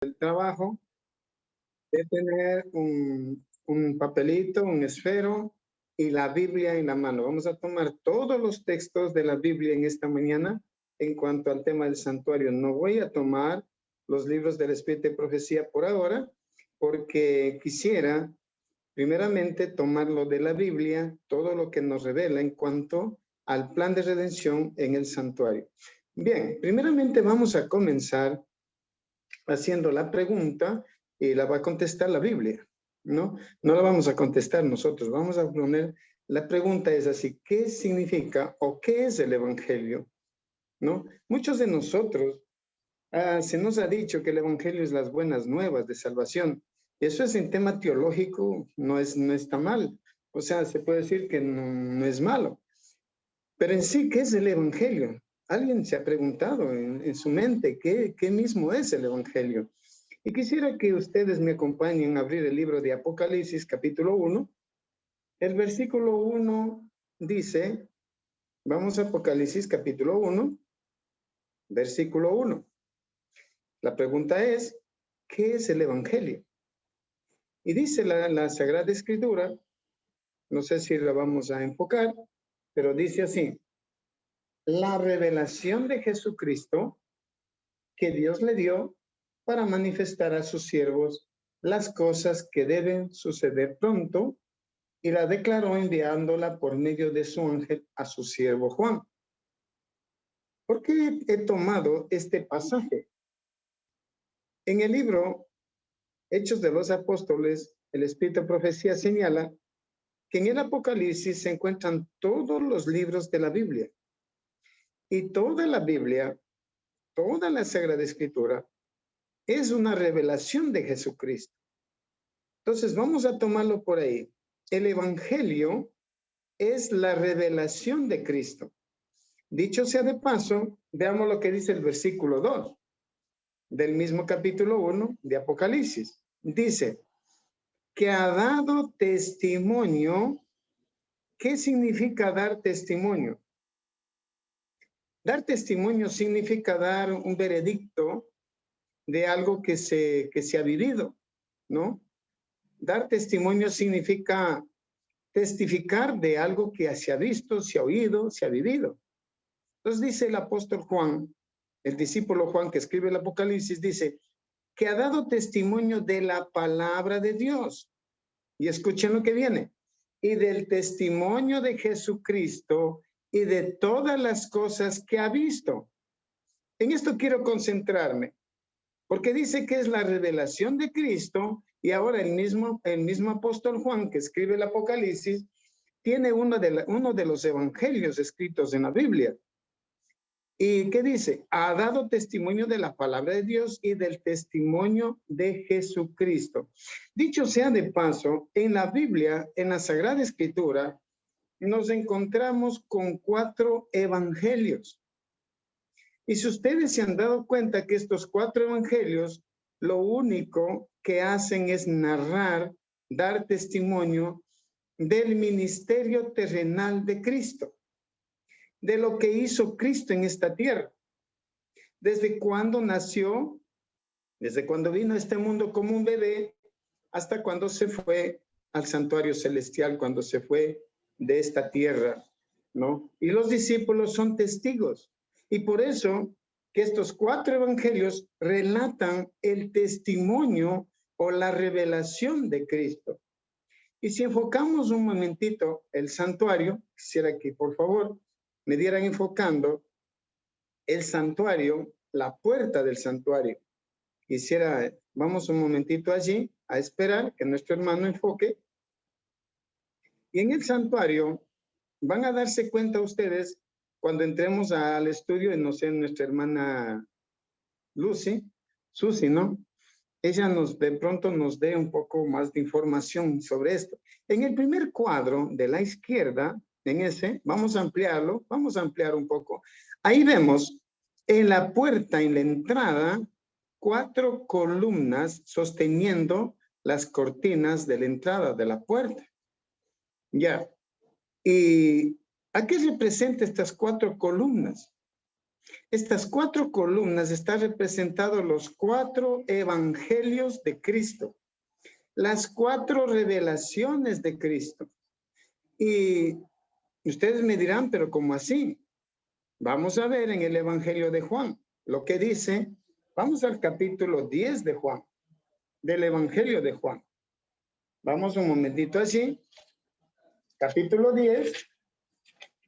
el trabajo de tener un papelito, un esfero y la Biblia en la mano. Vamos a tomar todos los textos de la Biblia en esta mañana en cuanto al tema del santuario. No voy a tomar los libros del Espíritu de Profecía por ahora, porque quisiera primeramente tomarlo de la Biblia, todo lo que nos revela en cuanto al plan de redención en el santuario. Bien, primeramente vamos a comenzar haciendo la pregunta y la va a contestar la Biblia, ¿no? No la vamos a contestar nosotros, vamos a poner, la pregunta es así, ¿qué significa o qué es el Evangelio? ¿No? Muchos de nosotros se nos ha dicho que el Evangelio es las buenas nuevas de salvación. Eso es en tema teológico, no está mal. O sea, se puede decir que no es malo. Pero en sí, ¿qué es el Evangelio? ¿Alguien se ha preguntado en su mente qué mismo es el Evangelio? Y quisiera que ustedes me acompañen a abrir el libro de Apocalipsis, capítulo 1. El versículo 1 dice, vamos a Apocalipsis, capítulo 1, versículo 1. La pregunta es, ¿qué es el Evangelio? Y dice la Sagrada Escritura, no sé si la vamos a enfocar, pero dice así, la revelación de Jesucristo que Dios le dio para manifestar a sus siervos las cosas que deben suceder pronto, y la declaró enviándola por medio de su ángel a su siervo Juan. ¿Por qué he tomado este pasaje? En el libro Hechos de los Apóstoles, el Espíritu de Profecía señala que en el Apocalipsis se encuentran todos los libros de la Biblia. Y toda la Biblia, toda la Sagrada Escritura, es una revelación de Jesucristo. Entonces vamos a tomarlo por ahí. El Evangelio es la revelación de Cristo. Dicho sea de paso, veamos lo que dice el versículo 2 del mismo capítulo 1 de Apocalipsis. Dice, que ha dado testimonio. ¿Qué significa dar testimonio? Dar testimonio significa dar un veredicto de algo que se ha vivido, ¿no? Dar testimonio significa testificar de algo que se ha visto, se ha oído, se ha vivido. Entonces dice el apóstol Juan, el discípulo Juan que escribe el Apocalipsis, dice que ha dado testimonio de la palabra de Dios. Y escuchen lo que viene. Y del testimonio de Jesucristo y de todas las cosas que ha visto. En esto quiero concentrarme, porque dice que es la revelación de Cristo, y ahora el mismo apóstol Juan que escribe el Apocalipsis tiene uno de los evangelios escritos en la Biblia. ¿Y qué dice? Ha dado testimonio de la palabra de Dios y del testimonio de Jesucristo. Dicho sea de paso, en la Biblia, en la Sagrada Escritura, nos encontramos con 4 evangelios. Y si ustedes se han dado cuenta que estos 4 evangelios, lo único que hacen es narrar, dar testimonio del ministerio terrenal de Cristo, de lo que hizo Cristo en esta tierra. Desde cuando nació, desde cuando vino a este mundo como un bebé, hasta cuando se fue al santuario celestial, cuando se fue de esta tierra, ¿no? Y los discípulos son testigos. Y por eso que estos 4 evangelios relatan el testimonio o la revelación de Cristo. Y si enfocamos un momentito el santuario, quisiera que por favor me dieran enfocando el santuario, la puerta del santuario. Quisiera, vamos un momentito allí a esperar que nuestro hermano enfoque. Y en el santuario van a darse cuenta ustedes cuando entremos al estudio, no sé, nuestra hermana Susi, ¿no? Ella de pronto nos dé un poco más de información sobre esto. En el primer cuadro de la izquierda, en ese, vamos a ampliarlo, vamos a ampliar un poco. Ahí vemos en la puerta, en la entrada, 4 columnas sosteniendo las cortinas de la entrada de la puerta. Ya. ¿Y a qué representa estas 4 columnas? Estas 4 columnas están representados los 4 evangelios de Cristo, las 4 revelaciones de Cristo. Y ustedes me dirán, pero ¿cómo así? Vamos a ver en el Evangelio de Juan lo que dice. Vamos al capítulo 10 de Juan, del Evangelio de Juan. Vamos un momentito así. Capítulo 10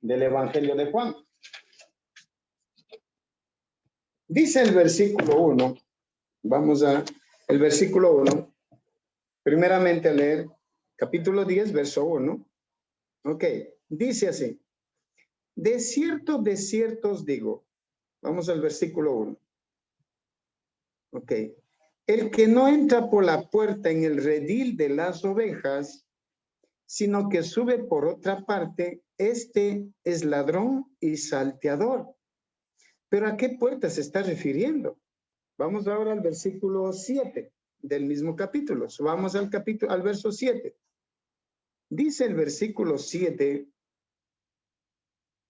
del Evangelio de Juan. Dice el versículo 1. Vamos a el versículo 1. Primeramente a leer capítulo 10, verso 1. Ok, dice así. De cierto os digo. Vamos al versículo 1. Ok. El que no entra por la puerta en el redil de las ovejas, sino que sube por otra parte, este es ladrón y salteador. ¿Pero a qué puerta se está refiriendo? Vamos ahora al versículo 7 del mismo capítulo. Vamos al verso 7. Dice el versículo 7,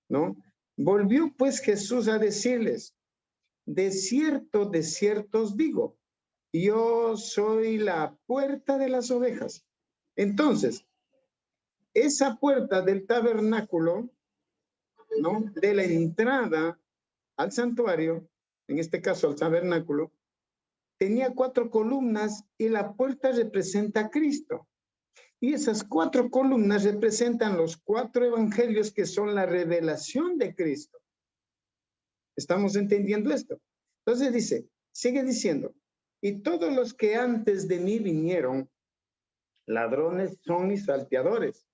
¿no? Volvió pues Jesús a decirles, de cierto os digo, yo soy la puerta de las ovejas. Entonces, esa puerta del tabernáculo, ¿no? De la entrada al santuario, en este caso al tabernáculo, tenía 4 columnas y la puerta representa a Cristo. Y esas 4 columnas representan los 4 evangelios que son la revelación de Cristo. ¿Estamos entendiendo esto? Entonces dice, sigue diciendo, y todos los que antes de mí vinieron, ladrones son y salteadores,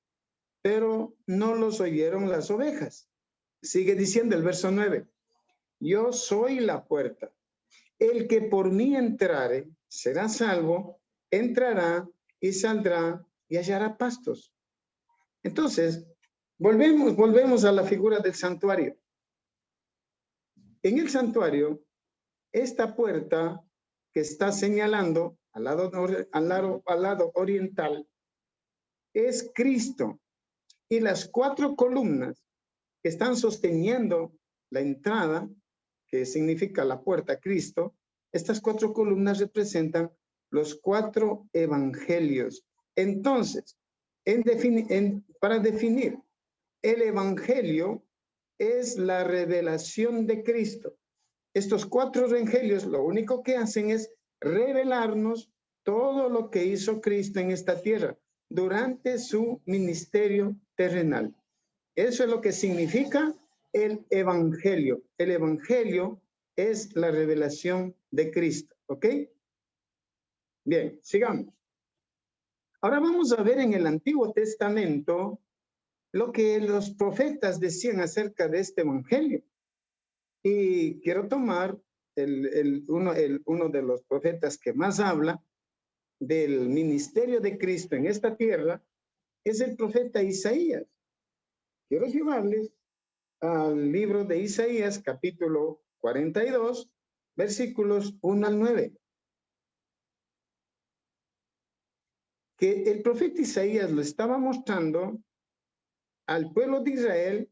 pero no los oyeron las ovejas. Sigue diciendo el verso 9, yo soy la puerta. El que por mí entrare será salvo, entrará y saldrá y hallará pastos. Entonces, volvemos a la figura del santuario. En el santuario, esta puerta que está señalando al lado oriental es Cristo. Y las 4 columnas que están sosteniendo la entrada, que significa la puerta, Cristo, estas 4 columnas representan los 4 evangelios. Entonces, para definir, el evangelio es la revelación de Cristo. Estos 4 evangelios lo único que hacen es revelarnos todo lo que hizo Cristo en esta tierra durante su ministerio terrenal. Eso es lo que significa el evangelio. El evangelio es la revelación de Cristo. ¿Ok? Bien, sigamos. Ahora vamos a ver en el Antiguo Testamento lo que los profetas decían acerca de este evangelio. Y quiero tomar uno de los profetas que más habla del ministerio de Cristo en esta tierra, es el profeta Isaías. Quiero llevarles al libro de Isaías, capítulo 42, versículos 1 al 9. Que el profeta Isaías lo estaba mostrando al pueblo de Israel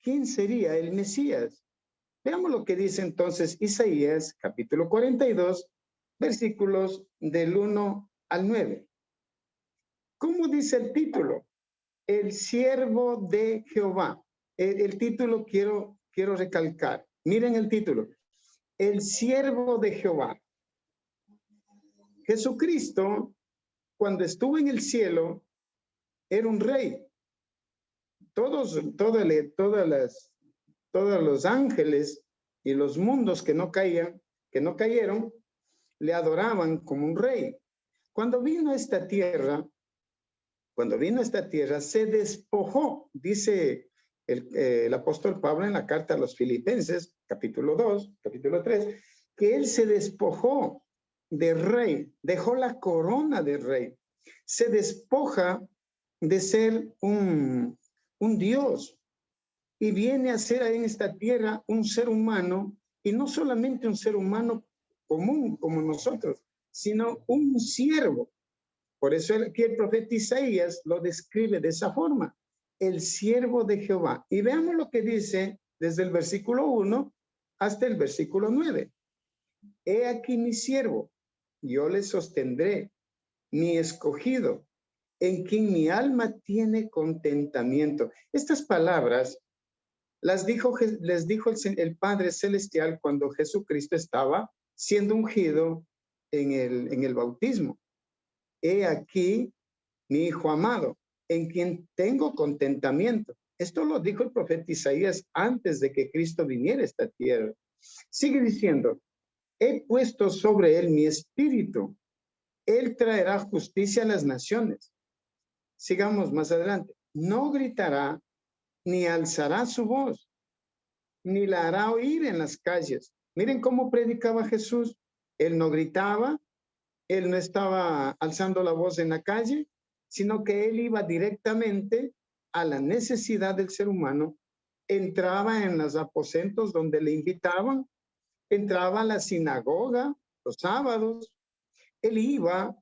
quién sería el Mesías. Veamos lo que dice entonces Isaías, capítulo 42, versículos del 1 al 9. ¿Cómo dice el título? El siervo de Jehová. El título quiero recalcar. Miren el título. El siervo de Jehová. Jesucristo, cuando estuvo en el cielo, era un rey. Todos los ángeles y los mundos que no cayeron, le adoraban como un rey. Cuando vino a esta tierra, se despojó, dice el apóstol Pablo en la carta a los Filipenses, capítulo 2, capítulo 3, que él se despojó de rey, dejó la corona de rey, se despoja de ser un Dios y viene a ser en esta tierra un ser humano, y no solamente un ser humano común como nosotros, sino un siervo. Por eso aquí el profeta Isaías lo describe de esa forma, el siervo de Jehová. Y veamos lo que dice desde el versículo 1 hasta el versículo 9. He aquí mi siervo, yo le sostendré, mi escogido, en quien mi alma tiene contentamiento. Estas palabras les dijo el Padre Celestial cuando Jesucristo estaba siendo ungido en el bautismo. He aquí mi hijo amado, en quien tengo contentamiento. Esto lo dijo el profeta Isaías antes de que Cristo viniera a esta tierra. Sigue diciendo, he puesto sobre él mi espíritu. Él traerá justicia a las naciones. Sigamos más adelante. No gritará, ni alzará su voz, ni la hará oír en las calles. Miren cómo predicaba Jesús. Él no gritaba, él no estaba alzando la voz en la calle, sino que él iba directamente a la necesidad del ser humano, entraba en los aposentos donde le invitaban, entraba a la sinagoga los sábados, él iba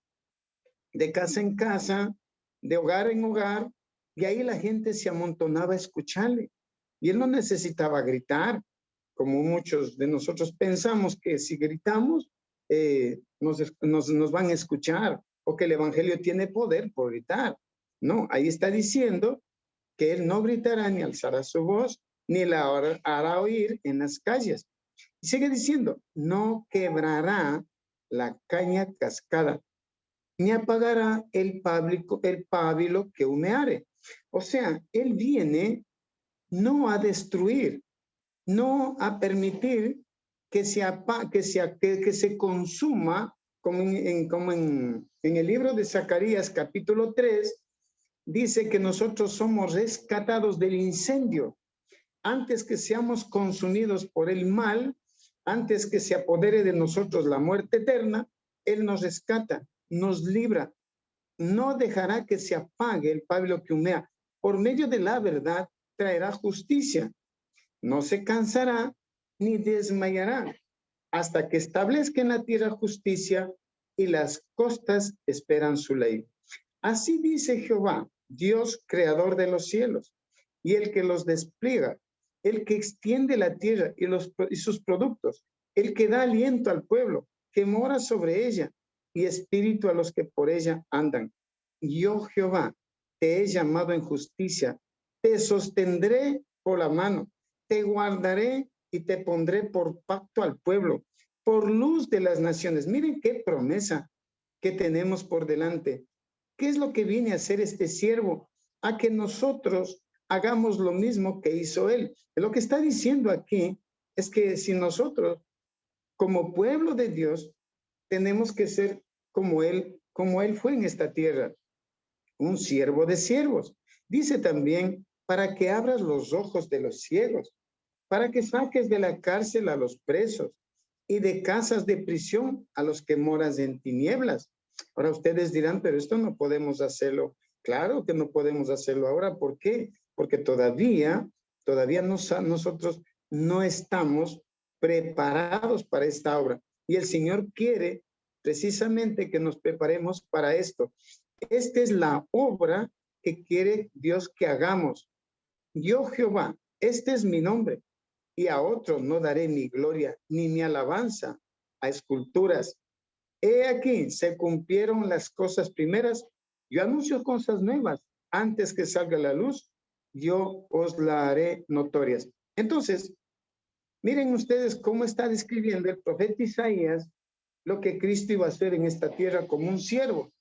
de casa en casa, de hogar en hogar, y ahí la gente se amontonaba a escucharle. Y él no necesitaba gritar, como muchos de nosotros pensamos que si gritamos nos van a escuchar o que el evangelio tiene poder por gritar. No, ahí está diciendo que él no gritará ni alzará su voz, ni la hará oír en las calles. Y sigue diciendo, no quebrará la caña cascada, ni apagará el pábilo que humeare. O sea, él viene no a destruir, no a permitir que se consuma, como en el libro de Zacarías capítulo 3, dice que nosotros somos rescatados del incendio. Antes que seamos consumidos por el mal, antes que se apodere de nosotros la muerte eterna, Él nos rescata, nos libra, no dejará que se apague el pábilo que humea. Por medio de la verdad traerá justicia. No se cansará ni desmayará hasta que establezca en la tierra justicia y las costas esperan su ley. Así dice Jehová, Dios creador de los cielos y el que los despliega, el que extiende la tierra y sus productos, el que da aliento al pueblo, que mora sobre ella y espíritu a los que por ella andan. Yo, Jehová, te he llamado en justicia, te sostendré por la mano, te guardaré y te pondré por pacto al pueblo, por luz de las naciones. Miren qué promesa que tenemos por delante. ¿Qué es lo que viene a hacer este siervo? A que nosotros hagamos lo mismo que hizo él. Lo que está diciendo aquí es que si nosotros, como pueblo de Dios, tenemos que ser como él fue en esta tierra, un siervo de siervos. Dice también, para que abras los ojos de los ciegos, para que saques de la cárcel a los presos y de casas de prisión a los que moras en tinieblas. Ahora ustedes dirán, pero esto no podemos hacerlo. Claro que no podemos hacerlo ahora. ¿Por qué? Porque todavía nosotros no estamos preparados para esta obra. Y el Señor quiere precisamente que nos preparemos para esto. Esta es la obra que quiere Dios que hagamos. Yo, Jehová, este es mi nombre, y a otro no daré mi gloria ni mi alabanza a esculturas. He aquí, se cumplieron las cosas primeras. Yo anuncio cosas nuevas. Antes que salga la luz, yo os la haré notorias. Entonces, miren ustedes cómo está describiendo el profeta Isaías lo que Cristo iba a hacer en esta tierra como un siervo.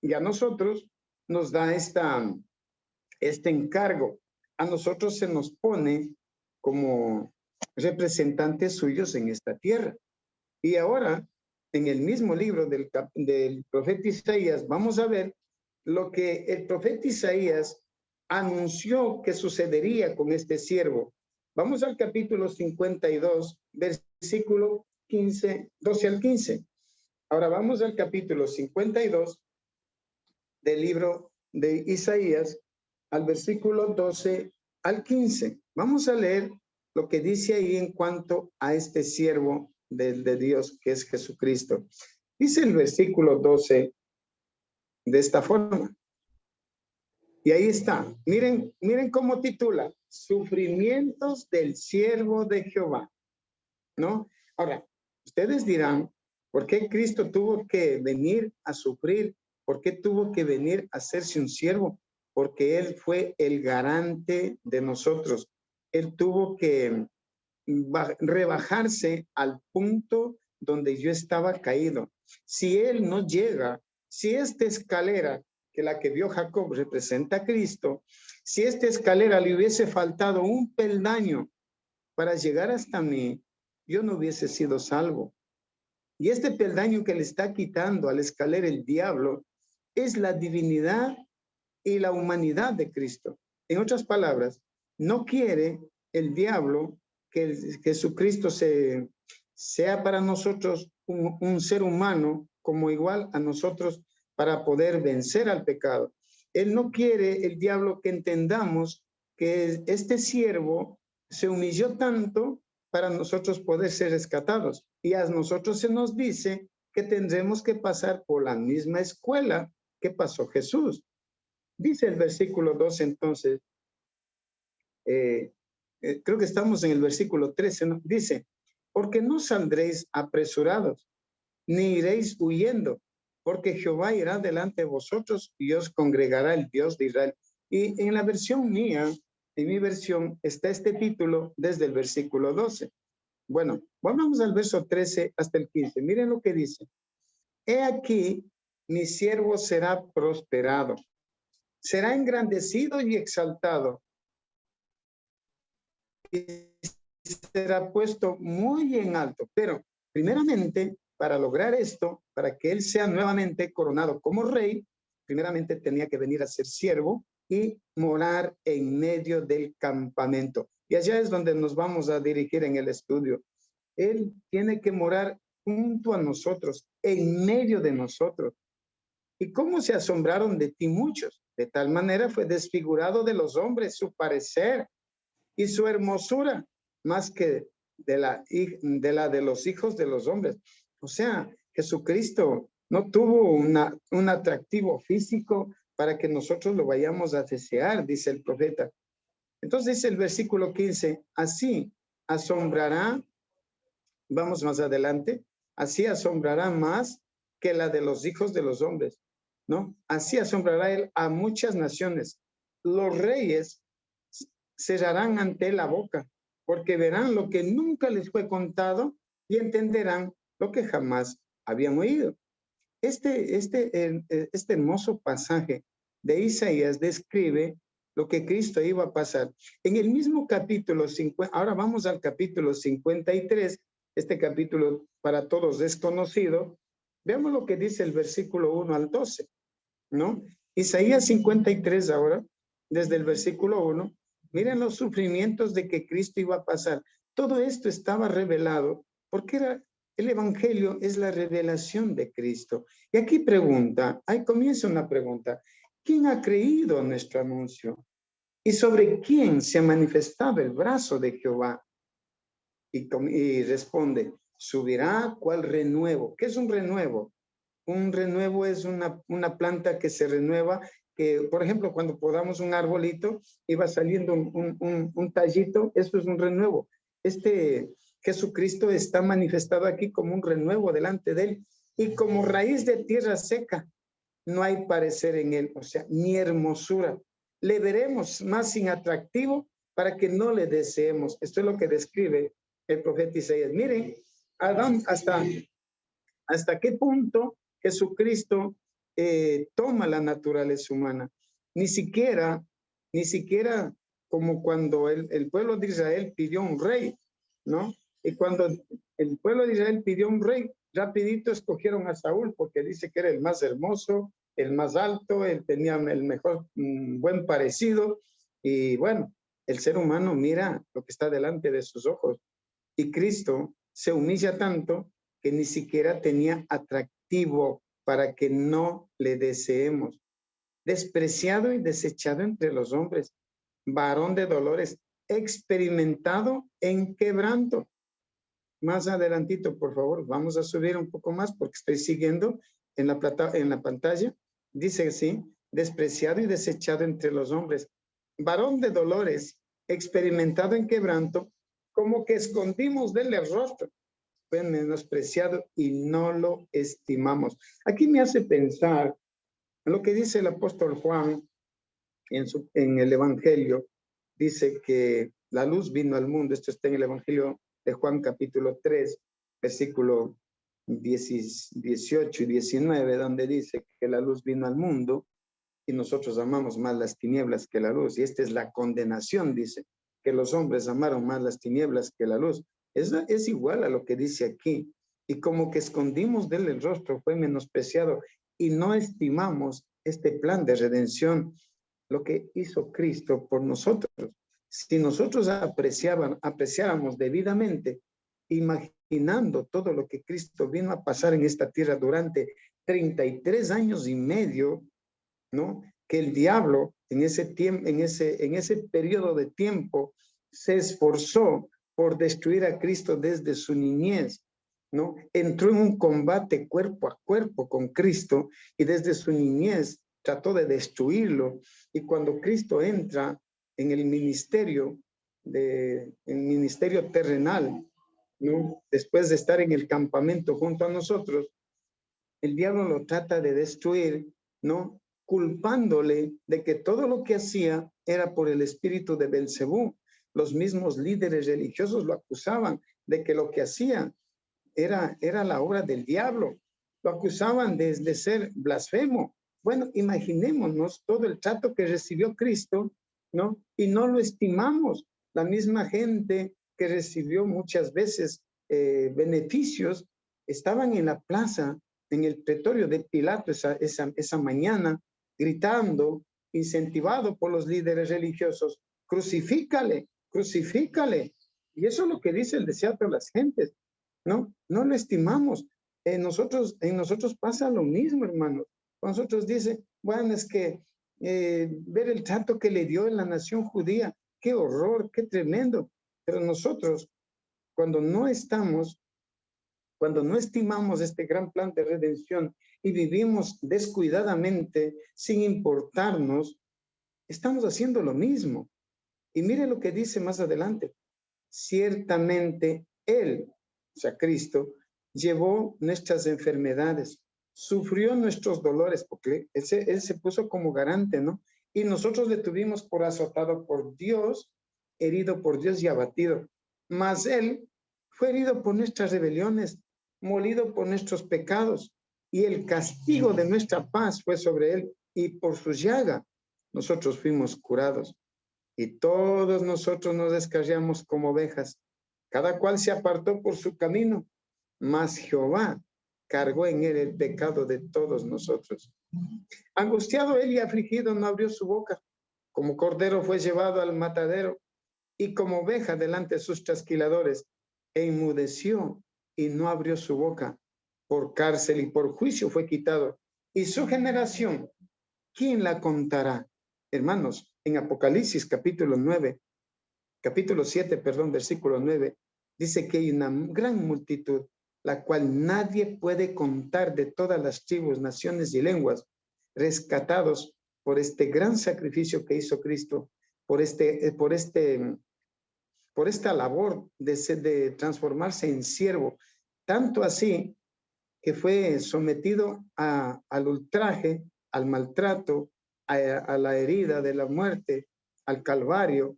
Y a nosotros nos da este encargo. A nosotros se nos pone como representantes suyos en esta tierra. Y ahora, en el mismo libro del profeta Isaías, vamos a ver lo que el profeta Isaías anunció que sucedería con este siervo. Vamos al capítulo 52, versículo 12 al 15. Ahora vamos al capítulo 52 del libro de Isaías, al versículo 12 al 15. Vamos a leer lo que dice ahí en cuanto a este siervo de Dios que es Jesucristo. Dice el versículo 12 de esta forma. Y ahí está. Miren cómo titula. Sufrimientos del siervo de Jehová. ¿no? Ahora, ustedes dirán, ¿por qué Cristo tuvo que venir a sufrir? ¿Por qué tuvo que venir a hacerse un siervo? Porque Él fue el garante de nosotros. Él tuvo que rebajarse al punto donde yo estaba caído. Si Él no llega, si esta escalera, que la que vio Jacob representa a Cristo, si esta escalera le hubiese faltado un peldaño para llegar hasta mí, yo no hubiese sido salvo. Y este peldaño que le está quitando a la escalera el diablo es la divinidad y la humanidad de Cristo. En otras palabras, no quiere el diablo que Jesucristo sea para nosotros un ser humano como igual a nosotros para poder vencer al pecado. Él no quiere, el diablo, que entendamos que este siervo se humilló tanto para nosotros poder ser rescatados. Y a nosotros se nos dice que tendremos que pasar por la misma escuela que pasó Jesús. Dice el versículo 2 entonces, creo que estamos en el versículo 13, ¿no? Dice, porque no saldréis apresurados, ni iréis huyendo, porque Jehová irá delante de vosotros y os congregará el Dios de Israel. Y en la versión mía, en mi versión, está este título desde el versículo 12. Bueno, vamos al verso 13 hasta el 15. Miren lo que dice. He aquí, mi siervo será prosperado, será engrandecido y exaltado, y será puesto muy en alto. Pero, primeramente, para lograr esto, para que él sea nuevamente coronado como rey, primeramente tenía que venir a ser siervo y morar en medio del campamento. Y allá es donde nos vamos a dirigir en el estudio. Él tiene que morar junto a nosotros, en medio de nosotros. ¿Y cómo se asombraron de ti muchos? De tal manera fue desfigurado de los hombres su parecer y su hermosura, más que de la de los hijos de los hombres. O sea, Jesucristo no tuvo un atractivo físico para que nosotros lo vayamos a desear, dice el profeta. Entonces dice el versículo 15, así asombrará, vamos más adelante, así asombrará más que la de los hijos de los hombres, ¿no? Así asombrará él a muchas naciones. Los reyes cerrarán ante él la boca, porque verán lo que nunca les fue contado y entenderán lo que jamás habían oído. Este hermoso pasaje de Isaías describe lo que Cristo iba a pasar. En el mismo capítulo 50, ahora vamos al capítulo 53, este capítulo para todos desconocido. Veamos lo que dice el versículo 1 al 12, ¿no? Isaías 53 ahora, desde el versículo 1, miren los sufrimientos de que Cristo iba a pasar. Todo esto estaba revelado porque el evangelio es la revelación de Cristo. Y aquí pregunta, ahí comienza una pregunta. ¿Quién ha creído en nuestro anuncio? ¿Y sobre quién se ha manifestado el brazo de Jehová? Y responde, ¿subirá cuál renuevo? ¿Qué es un renuevo? Un renuevo es una planta que se renueva, que por ejemplo cuando podamos un arbolito y va saliendo un tallito, eso es un renuevo. Jesucristo está manifestado aquí como un renuevo delante de él y como raíz de tierra seca. No hay parecer en él, o sea, ni hermosura. Le veremos más sin atractivo para que no le deseemos. Esto es lo que describe el profeta Isaías. Miren, Adán, hasta qué punto Jesucristo toma la naturaleza humana. Ni siquiera como cuando el pueblo de Israel pidió un rey, ¿no? Y cuando el pueblo de Israel pidió un rey, rapidito escogieron a Saúl porque dice que era el más hermoso, el más alto, él tenía el mejor, buen parecido. Y bueno, el ser humano mira lo que está delante de sus ojos. Y Cristo se humilla tanto que ni siquiera tenía atractivo para que no le deseemos. Despreciado y desechado entre los hombres, varón de dolores, experimentado en quebranto. Más adelantito, por favor, vamos a subir un poco más porque estoy siguiendo en la pantalla. Dice así, despreciado y desechado entre los hombres, varón de dolores, experimentado en quebranto, como que escondimos de él el rostro. Fue menospreciado y no lo estimamos. Aquí me hace pensar en lo que dice el apóstol Juan en el Evangelio. Dice que la luz vino al mundo. Esto está en el Evangelio de Juan capítulo 3, versículo 18 y 19, donde dice que la luz vino al mundo y nosotros amamos más las tinieblas que la luz. Y esta es la condenación, dice, que los hombres amaron más las tinieblas que la luz. Es igual a lo que dice aquí. Y como que escondimos de él el rostro, fue menospreciado y no estimamos este plan de redención, lo que hizo Cristo por nosotros. Si nosotros apreciáramos debidamente, imaginando todo lo que Cristo vino a pasar en esta tierra durante 33 años y medio, ¿no? Que el diablo en ese tiempo, en ese periodo de tiempo, se esforzó por destruir a Cristo desde su niñez, ¿no? Entró en un combate cuerpo a cuerpo con Cristo y desde su niñez trató de destruirlo. Y cuando Cristo entra en el ministerio, terrenal, ¿no? Después de estar en el campamento junto a nosotros, el diablo lo trata de destruir, ¿no? Culpándole de que todo lo que hacía era por el espíritu de Belcebú. Los mismos líderes religiosos lo acusaban de que lo que hacía era la obra del diablo. Lo acusaban de ser blasfemo. Bueno, imaginémonos todo el trato que recibió Cristo, ¿no? Y no lo estimamos. La misma gente que recibió muchas veces beneficios, estaban en la plaza, en el pretorio de Pilato esa mañana, gritando, incentivado por los líderes religiosos, crucifícale, crucifícale. Y eso es lo que dice el desierto de las gentes, ¿no? No lo estimamos. En nosotros pasa lo mismo, hermanos. Nosotros dice, bueno, es que ver el trato que le dio en la nación judía, qué horror, qué tremendo. Pero nosotros, cuando no estimamos este gran plan de redención y vivimos descuidadamente, sin importarnos, estamos haciendo lo mismo. Y mire lo que dice más adelante. Ciertamente Él, o sea, Cristo, llevó nuestras enfermedades, sufrió nuestros dolores, porque él se puso como garante, ¿no? Y nosotros le tuvimos por azotado por Dios, herido por Dios y abatido. Mas Él fue herido por nuestras rebeliones, molido por nuestros pecados, y el castigo de nuestra paz fue sobre Él, y por su llaga nosotros fuimos curados. Y todos nosotros nos descarriamos como ovejas, cada cual se apartó por su camino, mas Jehová cargó en él el pecado de todos nosotros. Angustiado él y afligido no abrió su boca, como cordero fue llevado al matadero, y como oveja delante de sus trasquiladores, e enmudeció y no abrió su boca. Por cárcel y por juicio fue quitado. Y su generación, ¿quién la contará? Hermanos, en Apocalipsis capítulo 7, versículo 9, dice que hay una gran multitud, la cual nadie puede contar, de todas las tribus, naciones y lenguas, rescatados por este gran sacrificio que hizo Cristo, por esta labor de transformarse en siervo, tanto así que fue sometido al ultraje, al maltrato, a la herida de la muerte, al calvario.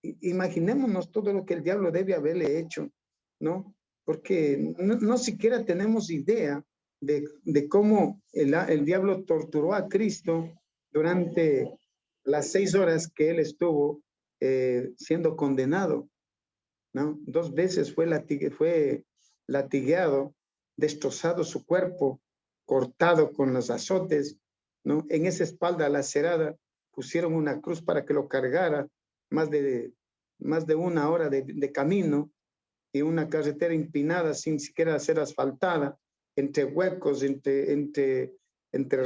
Imaginémonos todo lo que el diablo debe haberle hecho, ¿no? Porque no siquiera tenemos idea de cómo el diablo torturó a Cristo durante las 6 horas que él estuvo siendo condenado, ¿no? 2 veces fue latigueado, destrozado su cuerpo, cortado con los azotes, ¿no? En esa espalda lacerada pusieron una cruz para que lo cargara, más de 1 hora de camino, y una carretera empinada sin siquiera ser asfaltada, entre huecos, entre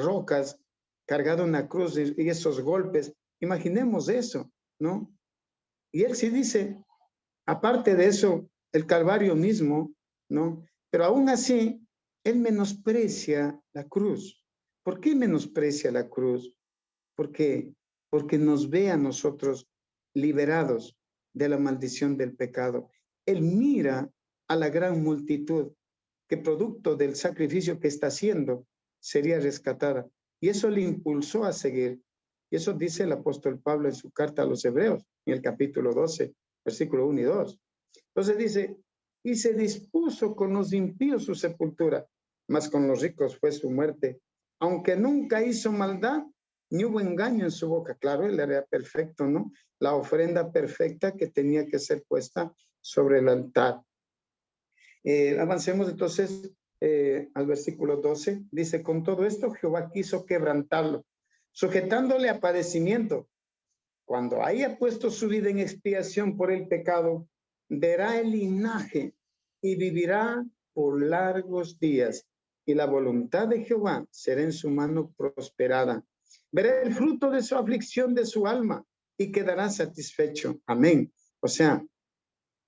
rocas, cargado una cruz y esos golpes. Imaginemos eso, ¿no? Y él sí dice, aparte de eso, el Calvario mismo, ¿no? Pero aún así, él menosprecia la cruz. ¿Por qué menosprecia la cruz? Porque nos ve a nosotros liberados de la maldición del pecado. Él mira a la gran multitud que producto del sacrificio que está haciendo sería rescatada. Y eso le impulsó a seguir. Y eso dice el apóstol Pablo en su carta a los Hebreos, en el capítulo 12, versículo 1 y 2. Entonces dice, y se dispuso con los impíos su sepultura, mas con los ricos fue su muerte. Aunque nunca hizo maldad, ni hubo engaño en su boca. Claro, él era perfecto, ¿no? La ofrenda perfecta que tenía que ser puesta sobre el altar. Avancemos entonces al versículo 12. Dice, con todo esto Jehová quiso quebrantarlo, sujetándole a padecimiento. Cuando haya puesto su vida en expiación por el pecado, verá el linaje y vivirá por largos días. Y la voluntad de Jehová será en su mano prosperada. Verá el fruto de su aflicción de su alma y quedará satisfecho. Amén. O sea,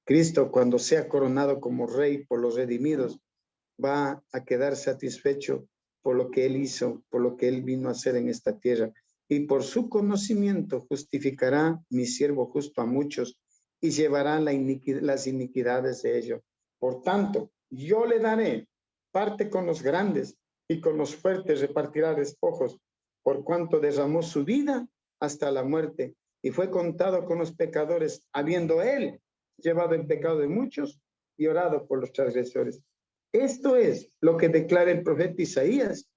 Cristo, cuando sea coronado como rey por los redimidos, va a quedar satisfecho por lo que él hizo, por lo que él vino a hacer en esta tierra. Y por su conocimiento justificará mi siervo justo a muchos y llevará las iniquidades de ellos. Por tanto, yo le daré parte con los grandes y con los fuertes repartirá despojos, por cuanto derramó su vida hasta la muerte y fue contado con los pecadores, habiendo él llevado el pecado de muchos y orado por los transgresores. Esto es lo que declara el profeta Isaías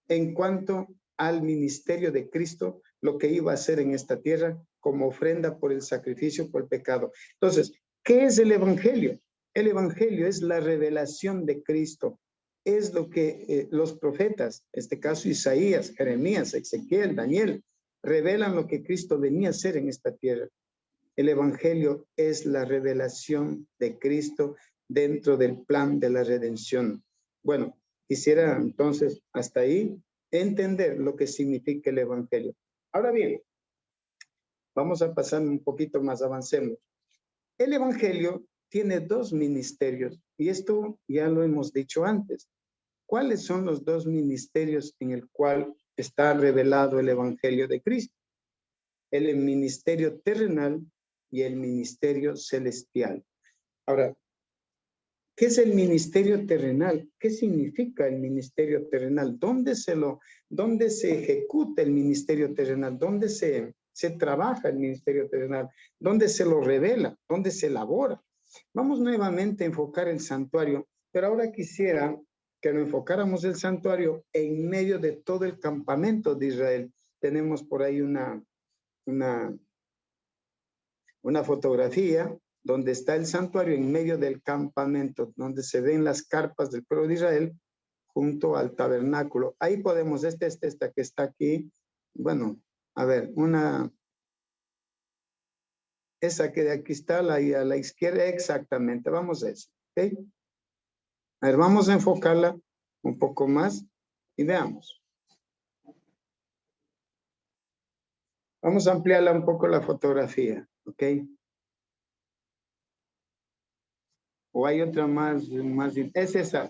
en cuanto al ministerio de Cristo, lo que iba a hacer en esta tierra como ofrenda por el sacrificio por el pecado. Entonces, ¿qué es el evangelio? El evangelio es la revelación de Cristo. Es lo que los profetas, en este caso Isaías, Jeremías, Ezequiel, Daniel, revelan lo que Cristo venía a hacer en esta tierra. El evangelio es la revelación de Cristo dentro del plan de la redención. Bueno, quisiera entonces hasta ahí entender lo que significa el evangelio. Ahora bien, vamos a pasar un poquito más, avancemos. El evangelio tiene dos ministerios y esto ya lo hemos dicho antes. ¿Cuáles son los dos ministerios en el cual está revelado el evangelio de Cristo? El ministerio terrenal y el ministerio celestial. Ahora, ¿qué es el ministerio terrenal? ¿Qué significa el ministerio terrenal? ¿Dónde se ejecuta el ministerio terrenal? ¿Dónde se trabaja el ministerio terrenal? ¿Dónde se lo revela? ¿Dónde se elabora? Vamos nuevamente a enfocar el santuario, pero ahora quisiera que lo enfocáramos el santuario en medio de todo el campamento de Israel. Tenemos por ahí una fotografía donde está el santuario en medio del campamento, donde se ven las carpas del pueblo de Israel junto al tabernáculo. Ahí podemos, esta que está aquí, bueno, a ver, esa que de aquí está, ahí a la izquierda, exactamente, vamos a eso, ¿ok? A ver, vamos a enfocarla un poco más y veamos. Vamos a ampliarla un poco la fotografía, ¿ok? O hay otra más, es esa,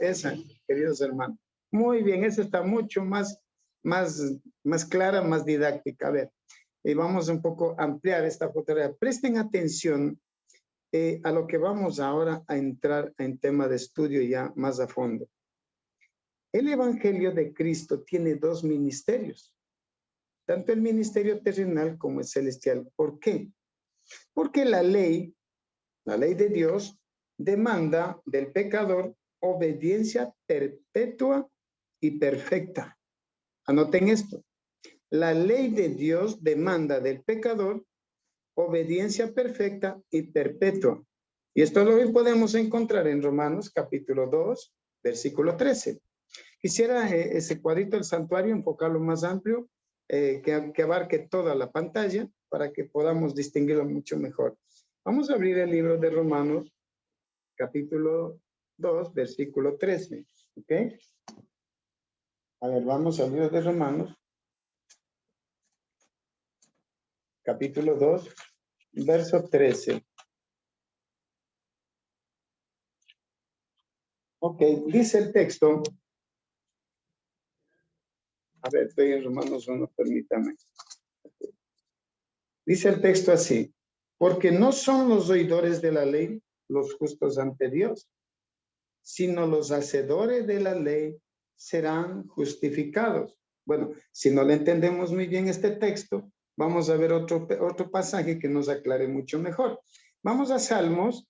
queridos hermanos. Muy bien, esa está mucho más clara, más didáctica. A ver, vamos un poco a ampliar esta fotografía. Presten atención a lo que vamos ahora a entrar en tema de estudio ya más a fondo. El Evangelio de Cristo tiene dos ministerios, tanto el ministerio terrenal como el celestial. ¿Por qué? Porque la ley de Dios, demanda del pecador obediencia perpetua y perfecta. Anoten esto. La ley de Dios demanda del pecador obediencia perfecta y perpetua. Y esto lo podemos encontrar en Romanos capítulo 2, versículo 13. Quisiera ese cuadrito del santuario enfocarlo más amplio, que abarque toda la pantalla para que podamos distinguirlo mucho mejor. Vamos a abrir el libro de Romanos, capítulo 2, versículo 13. ¿Ok? A ver, vamos al libro de Romanos, capítulo 2, verso 13. Ok, dice el texto. A ver, estoy en Romanos 1, permítame. Dice el texto así: porque no son los oidores de la ley los justos ante Dios, sino los hacedores de la ley serán justificados. Bueno, si no le entendemos muy bien este texto, vamos a ver otro pasaje que nos aclare mucho mejor. Vamos a Salmos,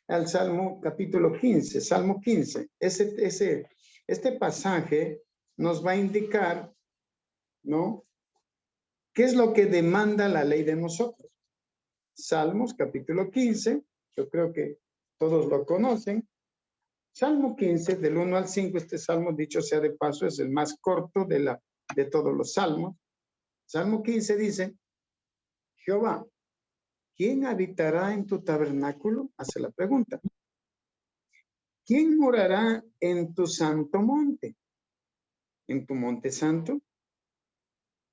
al Salmo capítulo 15, Salmo 15. Este pasaje nos va a indicar, ¿no?, ¿qué es lo que demanda la ley de nosotros? Salmos capítulo 15, yo creo que todos lo conocen. Salmo 15, del 1 al 5, este salmo, dicho sea de paso, es el más corto de todos los salmos. Salmo 15 dice, Jehová, ¿quién habitará en tu tabernáculo? Hace la pregunta. ¿Quién morará en tu santo monte? ¿En tu monte santo?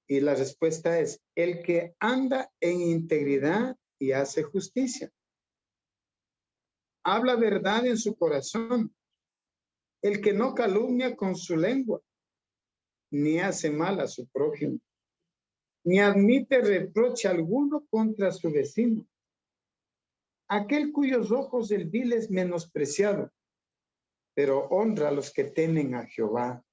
Y la respuesta es, el que anda en integridad y hace justicia. Habla verdad en su corazón. El que no calumnia con su lengua, ni hace mal a su prójimo, ni admite reproche alguno contra su vecino. Aquel cuyos ojos el vil es menospreciado, pero honra a los que temen a Jehová.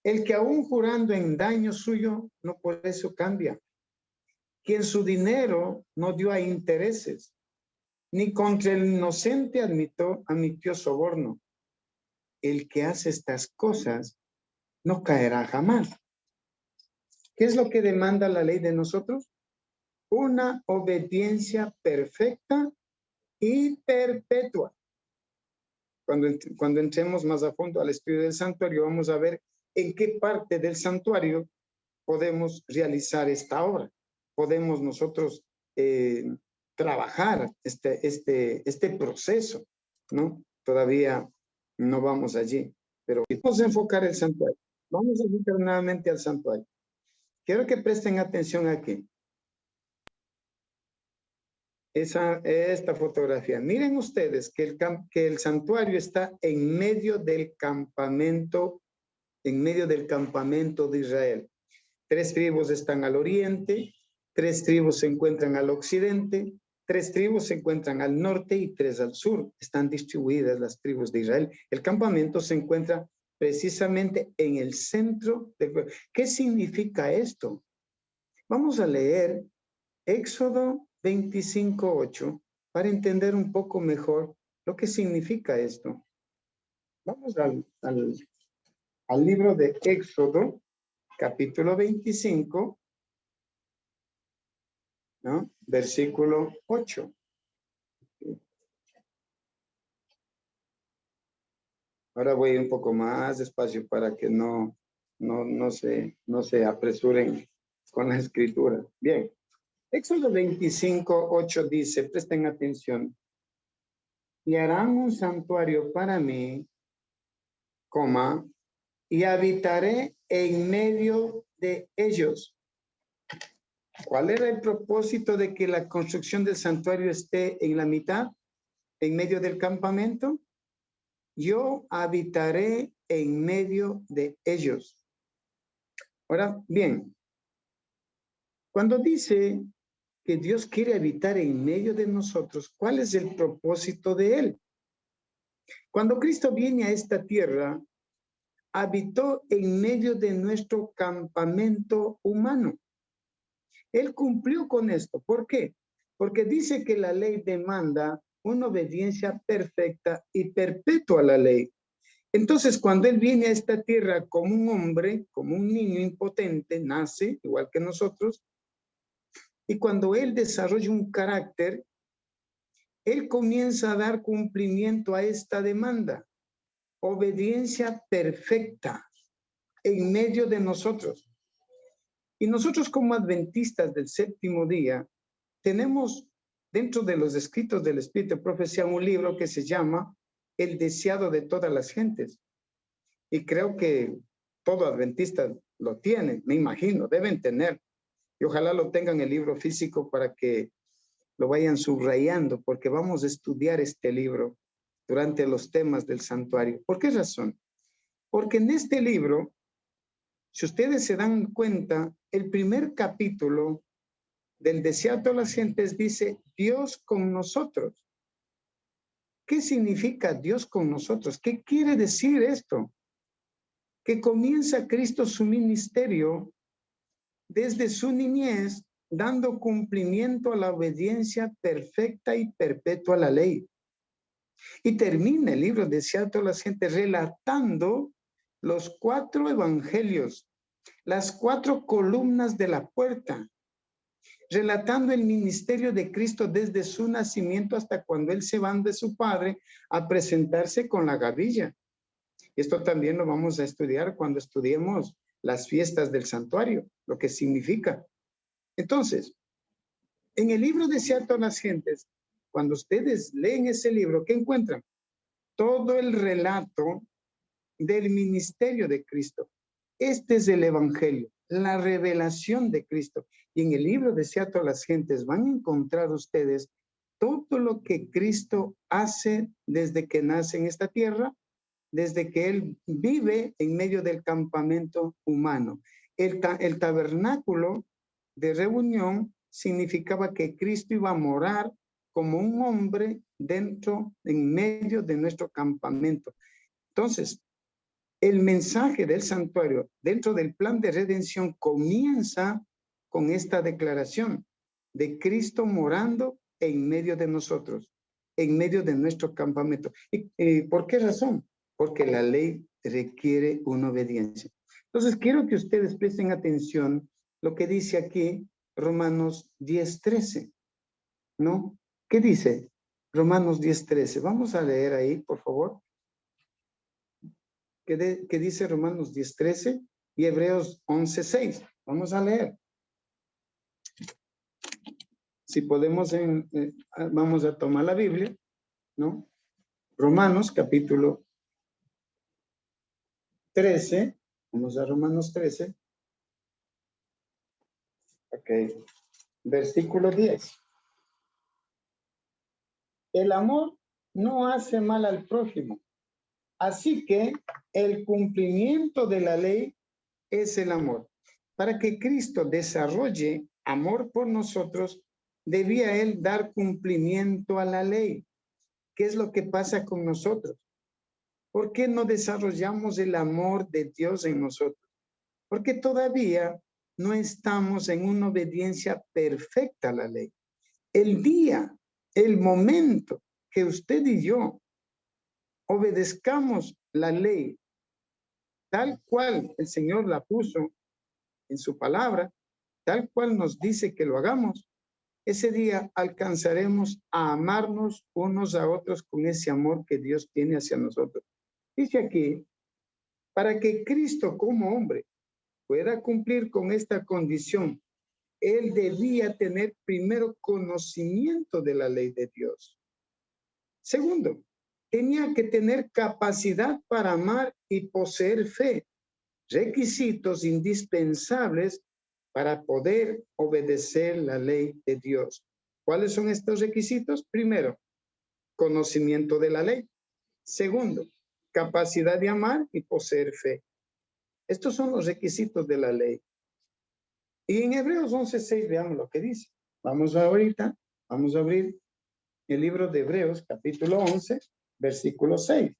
El que aún jurando en daño suyo, no por eso cambia. Quien su dinero no dio a intereses, ni contra el inocente admitió soborno. El que hace estas cosas no caerá jamás. ¿Qué es lo que demanda la ley de nosotros? Una obediencia perfecta y perpetua. Cuando entremos más a fondo al estudio del santuario, vamos a ver en qué parte del santuario podemos realizar esta obra. Podemos nosotros trabajar este proceso, ¿no? Todavía no vamos allí, pero vamos a enfocar el santuario. Vamos a enfocar nuevamente al santuario. Quiero que presten atención aquí. Esta fotografía. Miren ustedes que el santuario está en medio del campamento de Israel. 3 tribus están al oriente, 3 tribus se encuentran al occidente, 3 tribus se encuentran al norte y 3 al sur. Están distribuidas las tribus de Israel. El campamento se encuentra precisamente en el centro del pueblo. ¿Qué significa esto? Vamos a leer Éxodo 25:8 para entender un poco mejor lo que significa esto. Vamos al libro de Éxodo, capítulo 25, ¿no? Versículo 8. Ahora voy un poco más despacio para que no se apresuren con la escritura. Bien. Éxodo 25:8 dice, presten atención, y harán un santuario para mí, coma, y habitaré en medio de ellos. ¿Cuál era el propósito de que la construcción del santuario esté en la mitad, en medio del campamento? Yo habitaré en medio de ellos. Ahora, bien, cuando dice que Dios quiere habitar en medio de nosotros, ¿cuál es el propósito de Él? Cuando Cristo viene a esta tierra, habitó en medio de nuestro campamento humano. Él cumplió con esto. ¿Por qué? Porque dice que la ley demanda una obediencia perfecta y perpetua a la ley. Entonces, cuando Él viene a esta tierra como un hombre, como un niño impotente, nace igual que nosotros, y cuando Él desarrolla un carácter, Él comienza a dar cumplimiento a esta demanda. Obediencia perfecta en medio de nosotros. Y nosotros como adventistas del séptimo día, tenemos dentro de los escritos del Espíritu de Profecía un libro que se llama El deseado de todas las gentes. Y creo que todo adventista lo tiene, me imagino, deben tener. Y ojalá lo tengan el libro físico para que lo vayan subrayando, porque vamos a estudiar este libro durante los temas del santuario. ¿Por qué razón? Porque en este libro, si ustedes se dan cuenta, el primer capítulo del deseado de las gentes dice Dios con nosotros. ¿Qué significa Dios con nosotros? ¿Qué quiere decir esto? Que comienza Cristo su ministerio desde su niñez, dando cumplimiento a la obediencia perfecta y perpetua a la ley. Y termina el libro de Cierto a las Gentes relatando los 4 evangelios, las 4 columnas de la puerta, relatando el ministerio de Cristo desde su nacimiento hasta cuando él se va de su padre a presentarse con la gavilla. Esto también lo vamos a estudiar cuando estudiemos las fiestas del santuario, lo que significa. Entonces, en el libro de Cierto a las Gentes, cuando ustedes leen ese libro, ¿qué encuentran? Todo el relato del ministerio de Cristo. Este es el evangelio, la revelación de Cristo. Y en el libro de Cierto a las Gentes van a encontrar ustedes todo lo que Cristo hace desde que nace en esta tierra, desde que él vive en medio del campamento humano. El tabernáculo de reunión significaba que Cristo iba a morar como un hombre dentro, en medio de nuestro campamento. Entonces, el mensaje del santuario dentro del plan de redención comienza con esta declaración de Cristo morando en medio de nosotros, en medio de nuestro campamento. ¿Y por qué razón? Porque la ley requiere una obediencia. Entonces, quiero que ustedes presten atención lo que dice aquí Romanos 10:13, ¿no? ¿Qué dice Romanos 10:13? Vamos a leer ahí, por favor. ¿Qué dice Romanos 10:13 y Hebreos 11:6? Vamos a leer. Si podemos, vamos a tomar la Biblia, ¿no? Romanos capítulo 13. Vamos a Romanos 13. Ok. Versículo 10. El amor no hace mal al prójimo. Así que el cumplimiento de la ley es el amor. Para que Cristo desarrolle amor por nosotros, debía él dar cumplimiento a la ley. ¿Qué es lo que pasa con nosotros? ¿Por qué no desarrollamos el amor de Dios en nosotros? Porque todavía no estamos en una obediencia perfecta a la ley. El día, el momento que usted y yo obedezcamos la ley tal cual el Señor la puso en su palabra, tal cual nos dice que lo hagamos, ese día alcanzaremos a amarnos unos a otros con ese amor que Dios tiene hacia nosotros. Dice aquí, para que Cristo como hombre pueda cumplir con esta condición, él debía tener primero conocimiento de la ley de Dios. Segundo, tenía que tener capacidad para amar y poseer fe, requisitos indispensables para poder obedecer la ley de Dios. ¿Cuáles son estos requisitos? Primero, conocimiento de la ley. Segundo, capacidad de amar y poseer fe. Estos son los requisitos de la ley. Y en Hebreos 11:6 veamos lo que dice. Vamos a abrir el libro de Hebreos, capítulo 11, versículo 6.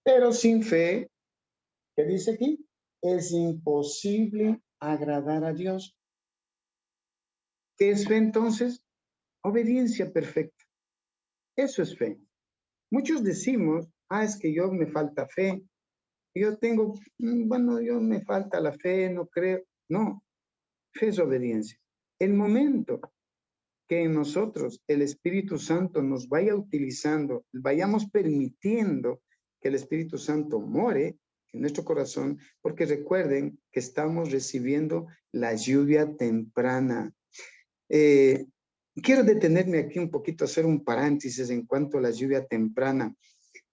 Pero sin fe, ¿qué dice aquí? Es imposible agradar a Dios. ¿Qué es fe entonces? Obediencia perfecta. Eso es fe. Muchos decimos, es que yo me falta fe. Yo tengo, yo me falta la fe, no creo. No, fe es obediencia. El momento que en nosotros el Espíritu Santo nos vaya utilizando, vayamos permitiendo que el Espíritu Santo more en nuestro corazón, porque recuerden que estamos recibiendo la lluvia temprana. Quiero detenerme aquí un poquito, hacer un paréntesis en cuanto a la lluvia temprana.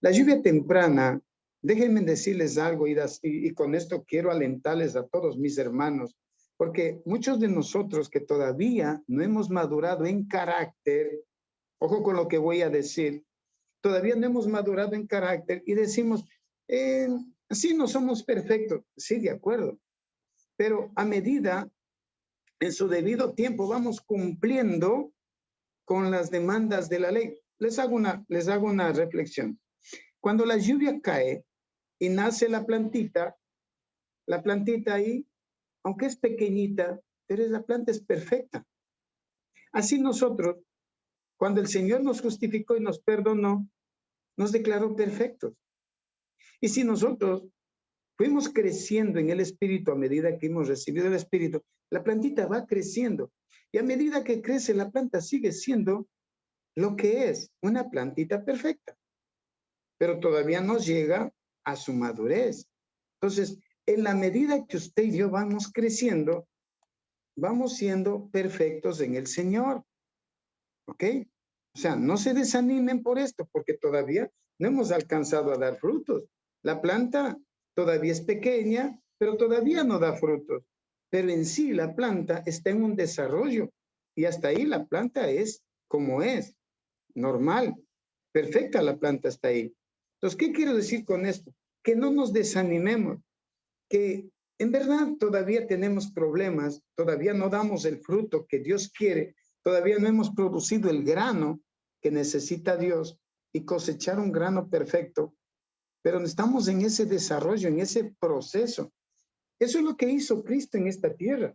La lluvia temprana, déjenme decirles algo y con esto quiero alentarles a todos mis hermanos, porque muchos de nosotros que todavía no hemos madurado en carácter, ojo con lo que voy a decir, todavía no hemos madurado en carácter y decimos, sí, no somos perfectos, sí, de acuerdo, pero a medida, en su debido tiempo, vamos cumpliendo con las demandas de la ley. les hago una reflexión. Cuando la lluvia cae y nace la plantita ahí, aunque es pequeñita, pero la planta es perfecta. Así nosotros, cuando el Señor nos justificó y nos perdonó, nos declaró perfectos. Y si nosotros fuimos creciendo en el Espíritu a medida que hemos recibido el Espíritu, la plantita va creciendo. Y a medida que crece, la planta sigue siendo lo que es, una plantita perfecta. Pero todavía no llega a su madurez. Entonces, en la medida que usted y yo vamos creciendo, vamos siendo perfectos en el Señor. ¿Ok? O sea, no se desanimen por esto, porque todavía no hemos alcanzado a dar frutos. La planta todavía es pequeña, pero todavía no da frutos. Pero en sí la planta está en un desarrollo y hasta ahí la planta es como es, normal, perfecta la planta está ahí. Entonces, ¿qué quiero decir con esto? Que no nos desanimemos, que en verdad todavía tenemos problemas, todavía no damos el fruto que Dios quiere, todavía no hemos producido el grano que necesita Dios y cosechar un grano perfecto, pero estamos en ese desarrollo, en ese proceso. Eso es lo que hizo Cristo en esta tierra,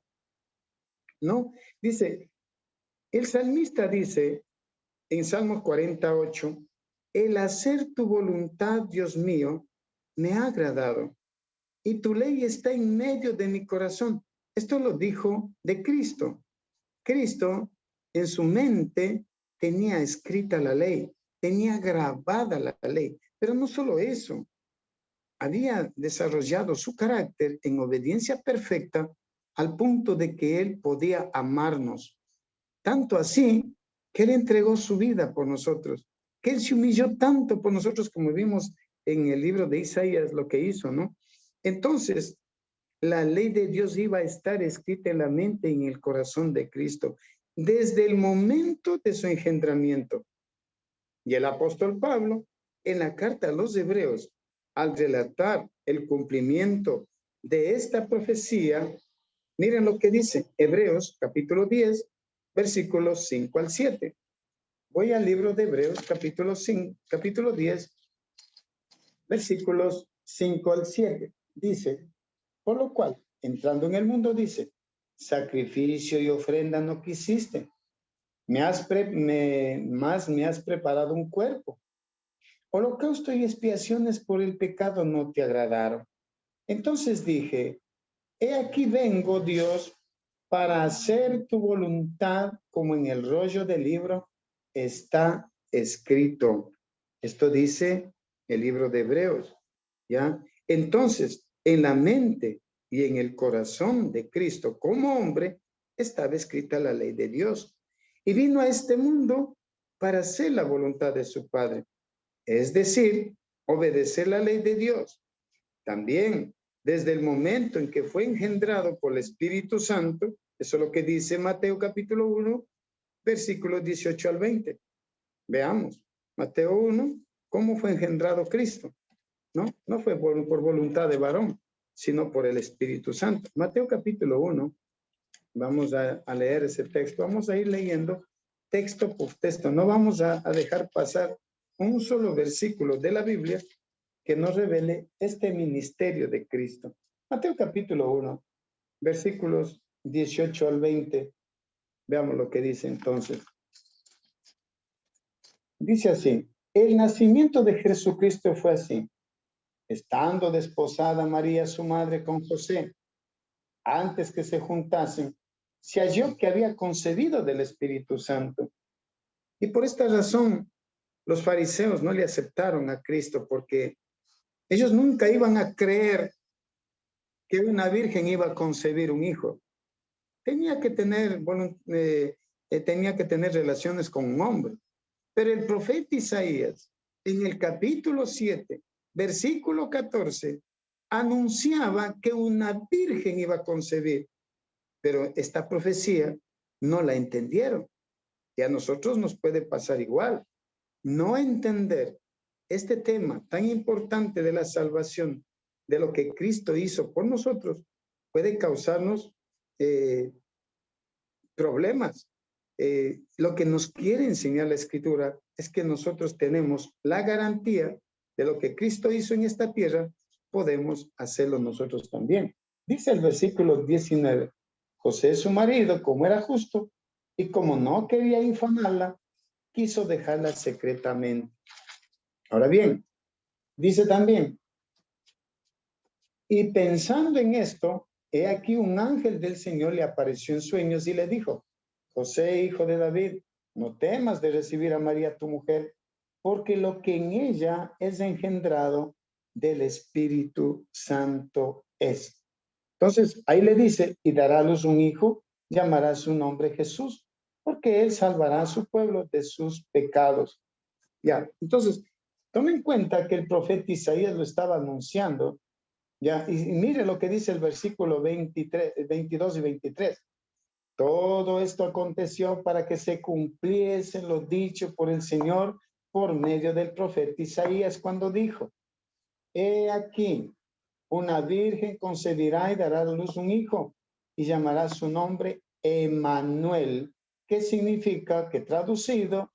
¿no? Dice, el salmista dice en Salmos 48, el hacer tu voluntad, Dios mío, me ha agradado y tu ley está en medio de mi corazón. Esto lo dijo de Cristo. Cristo en su mente tenía escrita la ley, tenía grabada la ley, pero no solo eso, había desarrollado su carácter en obediencia perfecta al punto de que él podía amarnos. Tanto así que él entregó su vida por nosotros, que él se humilló tanto por nosotros como vimos en el libro de Isaías lo que hizo, ¿no? Entonces, la ley de Dios iba a estar escrita en la mente y en el corazón de Cristo desde el momento de su engendramiento. Y el apóstol Pablo, en la carta a los Hebreos, al relatar el cumplimiento de esta profecía, miren lo que dice Hebreos capítulo 10, versículos 5 al 7. Voy al libro de Hebreos capítulo 10, versículos 5 al 7. Dice, por lo cual, entrando en el mundo, dice, sacrificio y ofrenda no quisiste, más me has preparado un cuerpo. Holocausto y expiaciones por el pecado no te agradaron. Entonces dije, he aquí vengo, Dios, para hacer tu voluntad como en el rollo del libro está escrito. Esto dice el libro de Hebreos, ¿ya? Entonces, en la mente y en el corazón de Cristo como hombre estaba escrita la ley de Dios y vino a este mundo para hacer la voluntad de su Padre, es decir, obedecer la ley de Dios. También, desde el momento en que fue engendrado por el Espíritu Santo, eso es lo que dice Mateo capítulo 1, versículos 18 al 20. Veamos, Mateo 1, ¿cómo fue engendrado Cristo? No fue por voluntad de varón, sino por el Espíritu Santo. Mateo capítulo 1, vamos a leer ese texto, vamos a ir leyendo texto por texto, no vamos a dejar pasar un solo versículo de la Biblia que nos revele este ministerio de Cristo. Mateo capítulo 1, versículos 18 al 20. Veamos lo que dice entonces. Dice así, el nacimiento de Jesucristo fue así. Estando desposada María, su madre, con José, antes que se juntasen, se halló que había concebido del Espíritu Santo. Y por esta razón, los fariseos no le aceptaron a Cristo porque ellos nunca iban a creer que una virgen iba a concebir un hijo. Tenía que tener relaciones con un hombre. Pero el profeta Isaías, en el capítulo 7, versículo 14, anunciaba que una virgen iba a concebir. Pero esta profecía no la entendieron. Y a nosotros nos puede pasar igual. No entender este tema tan importante de la salvación, de lo que Cristo hizo por nosotros, puede causarnos problemas. lo que nos quiere enseñar la Escritura es que nosotros tenemos la garantía de lo que Cristo hizo en esta tierra, podemos hacerlo nosotros también. Dice el versículo 19, José su marido, como era justo y como no quería infamarla, quiso dejarla secretamente. Ahora bien, dice también, y pensando en esto, he aquí un ángel del Señor le apareció en sueños y le dijo, José, hijo de David, no temas de recibir a María tu mujer, porque lo que en ella es engendrado del Espíritu Santo es. Entonces, ahí le dice, y dará a luz un hijo, llamará su nombre Jesús, porque él salvará a su pueblo de sus pecados. Ya, entonces, tomen en cuenta que el profeta Isaías lo estaba anunciando, ya, y mire lo que dice el versículo 23, 22 y 23. Todo esto aconteció para que se cumpliese lo dicho por el Señor por medio del profeta Isaías cuando dijo, he aquí, una virgen concebirá y dará a luz un hijo y llamará su nombre Emmanuel, que significa, que traducido,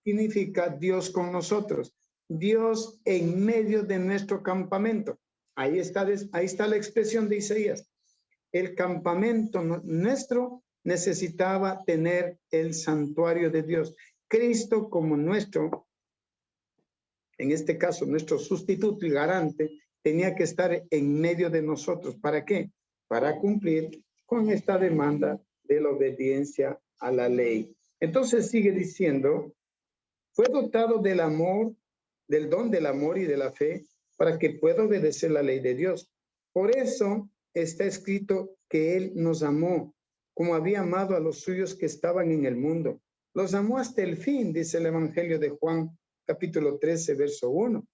significa Dios con nosotros, Dios en medio de nuestro campamento. Ahí está la expresión de Isaías. El campamento nuestro necesitaba tener el santuario de Dios. Cristo como nuestro, en este caso, nuestro sustituto y garante, tenía que estar en medio de nosotros. ¿Para qué? Para cumplir con esta demanda de la obediencia a la ley. Entonces sigue diciendo, fue dotado del amor, del don del amor y de la fe, para que pueda obedecer la ley de Dios. Por eso está escrito que Él nos amó, como había amado a los suyos que estaban en el mundo. Los amó hasta el fin, dice el Evangelio de Juan, capítulo 13, verso 1.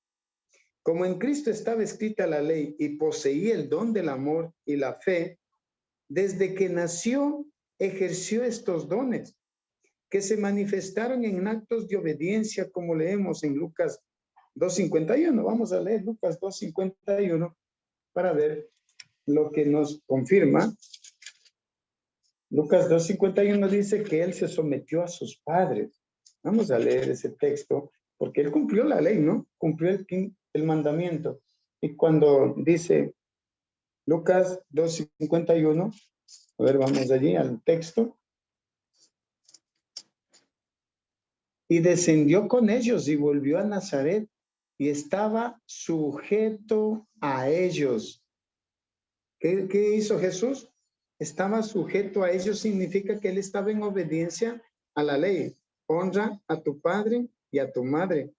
Como en Cristo estaba escrita la ley y poseía el don del amor y la fe, desde que nació ejerció estos dones, que se manifestaron en actos de obediencia, como leemos en Lucas 2:51. Vamos a leer Lucas 2:51 para ver lo que nos confirma. Lucas 2:51 dice que él se sometió a sus padres. Vamos a leer ese texto, porque él cumplió la ley, ¿no? Cumplió el mandamiento. Y cuando dice Lucas 2:51, a ver, vamos allí al texto. Y descendió con ellos y volvió a Nazaret y estaba sujeto a ellos. ¿Qué hizo Jesús? Estaba sujeto a ellos, significa que él estaba en obediencia a la ley. Honra a tu padre y a tu madre.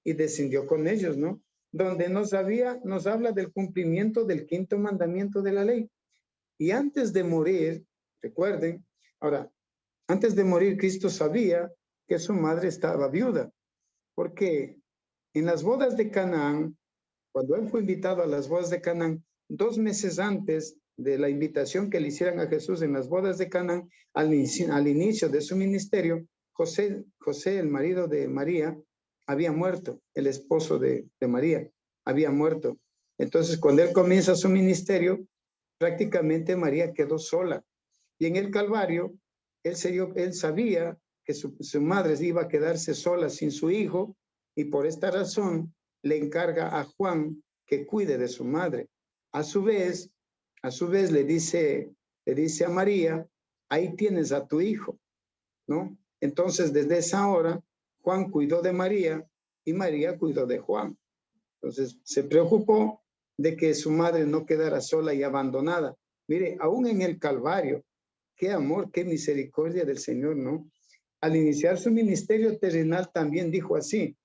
Y descendió con ellos, ¿no? Donde nos habla del cumplimiento del quinto mandamiento de la ley. Y antes de morir, recuerden, ahora, antes de morir, Cristo sabía que su madre estaba viuda, porque en las bodas de Canaán, cuando él fue invitado a las bodas de Canaán, 2 meses antes de la invitación que le hicieran a Jesús en las bodas de Canaán, al inicio de su ministerio, José, el marido de María, había muerto, el esposo de María, había muerto. Entonces, cuando él comienza su ministerio, prácticamente María quedó sola. Y en el Calvario, él sabía que su madre iba a quedarse sola sin su hijo, y por esta razón le encarga a Juan que cuide de su madre. A su vez le dice a María, ahí tienes a tu hijo, ¿no? Entonces, desde esa hora, Juan cuidó de María y María cuidó de Juan. Entonces, se preocupó de que su madre no quedara sola y abandonada. Mire, aún en el Calvario, qué amor, qué misericordia del Señor, ¿no? Al iniciar su ministerio terrenal también dijo así,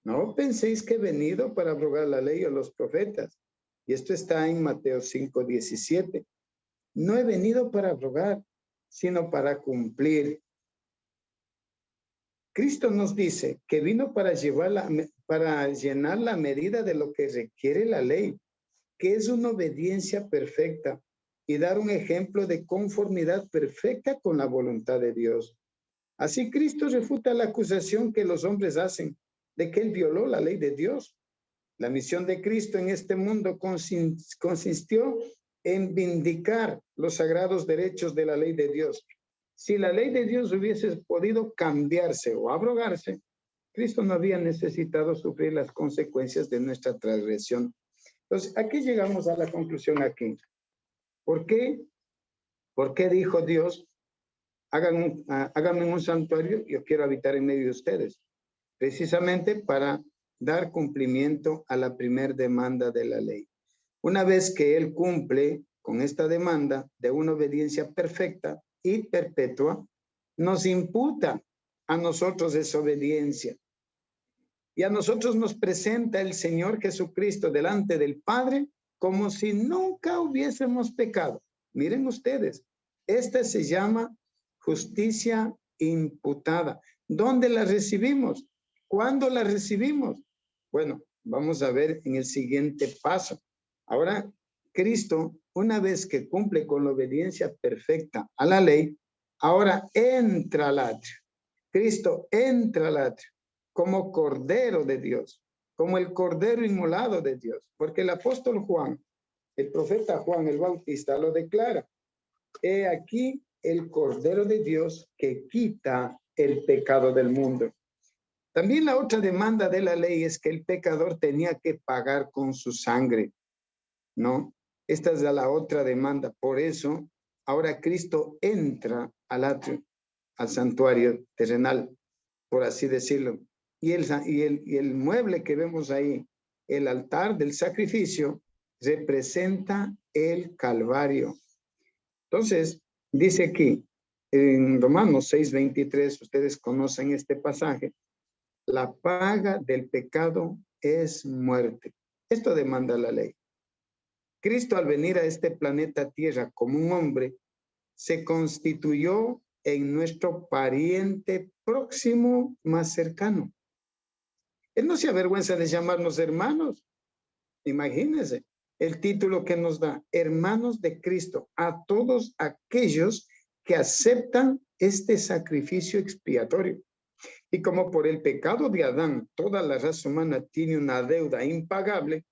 no penséis que he venido para abrogar la ley o los profetas. Y esto está en Mateo 5:17. No he venido para abrogar, sino para cumplir. Cristo nos dice que vino para llenar la medida de lo que requiere la ley, que es una obediencia perfecta y dar un ejemplo de conformidad perfecta con la voluntad de Dios. Así Cristo refuta la acusación que los hombres hacen de que él violó la ley de Dios. La misión de Cristo en este mundo consistió en vindicar los sagrados derechos de la ley de Dios. Si la ley de Dios hubiese podido cambiarse o abrogarse, Cristo no había necesitado sufrir las consecuencias de nuestra transgresión. Entonces, aquí llegamos a la conclusión aquí. ¿Por qué? ¿Por qué dijo Dios, háganme un santuario, yo quiero habitar en medio de ustedes? Precisamente para dar cumplimiento a la primer demanda de la ley. Una vez que Él cumple con esta demanda de una obediencia perfecta y perpetua, nos imputa a nosotros esa obediencia. Y a nosotros nos presenta el Señor Jesucristo delante del Padre como si nunca hubiésemos pecado. Miren ustedes, esta se llama justicia imputada. ¿Dónde la recibimos? ¿Cuándo la recibimos? Bueno, vamos a ver en el siguiente paso. Ahora, Cristo, una vez que cumple con la obediencia perfecta a la ley, ahora entra al atrio. Cristo entra al atrio como Cordero de Dios, como el Cordero inmolado de Dios, porque el apóstol Juan, el profeta Juan el Bautista lo declara. He aquí el Cordero de Dios que quita el pecado del mundo. También la otra demanda de la ley es que el pecador tenía que pagar con su sangre, ¿no? Esta es la otra demanda. Por eso, ahora Cristo entra al atrio, al santuario terrenal, por así decirlo. Y el mueble que vemos ahí, el altar del sacrificio, representa el Calvario. Entonces, dice aquí, en Romanos 6:23, ustedes conocen este pasaje, la paga del pecado es muerte. Esto demanda la ley. Cristo, al venir a este planeta Tierra como un hombre, se constituyó en nuestro pariente próximo más cercano. Él no se avergüenza de llamarnos hermanos. Imagínense el título que nos da, hermanos de Cristo, a todos aquellos que aceptan este sacrificio expiatorio. Y como por el pecado de Adán, toda la raza humana tiene una deuda impagable,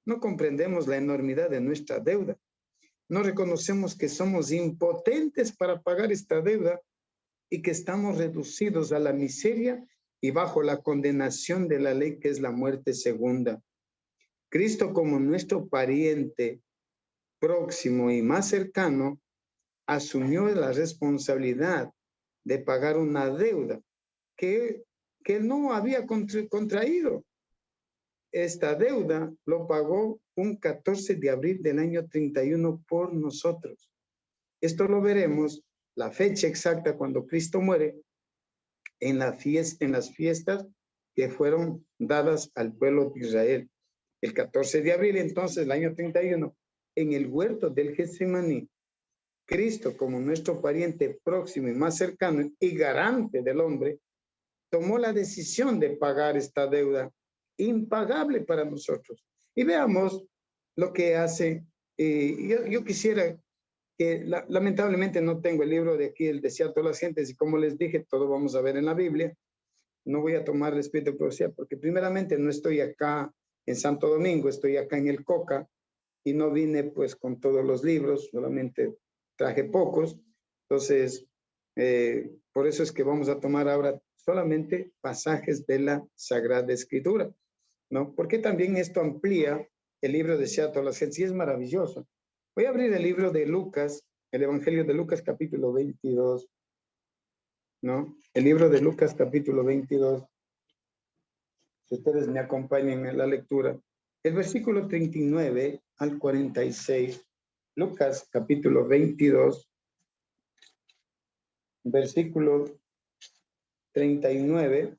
no comprendemos la enormidad de nuestra deuda. No reconocemos que somos impotentes para pagar esta deuda y que estamos reducidos a la miseria y bajo la condenación de la ley, que es la muerte segunda. Cristo, como nuestro pariente próximo y más cercano, asumió la responsabilidad de pagar una deuda que no había contraído. Esta deuda lo pagó un 14 de abril del año 31 por nosotros. Esto lo veremos, la fecha exacta cuando Cristo muere, en las fiestas que fueron dadas al pueblo de Israel. El 14 de abril, entonces, el año 31, en el huerto del Getsemaní, Cristo, como nuestro pariente próximo y más cercano y garante del hombre, tomó la decisión de pagar esta deuda impagable para nosotros. Y veamos lo que hace. Yo quisiera que, lamentablemente no tengo el libro de aquí, el desear a todas las gentes, y como les dije, todo vamos a ver en la Biblia. No voy a tomar el espíritu de profecía, porque primeramente no estoy acá en Santo Domingo, estoy acá en el Coca, y no vine pues con todos los libros, solamente traje pocos. Entonces, por eso es que vamos a tomar ahora solamente pasajes de la Sagrada Escritura, ¿no? Porque también esto amplía el libro de Seattle, la gente, y es maravilloso. Voy a abrir el libro de Lucas, el Evangelio de Lucas, capítulo 22, ¿no? El libro de Lucas, capítulo 22. Si ustedes me acompañan en la lectura, el versículo 39 al 46, Lucas, capítulo 22, versículo 39,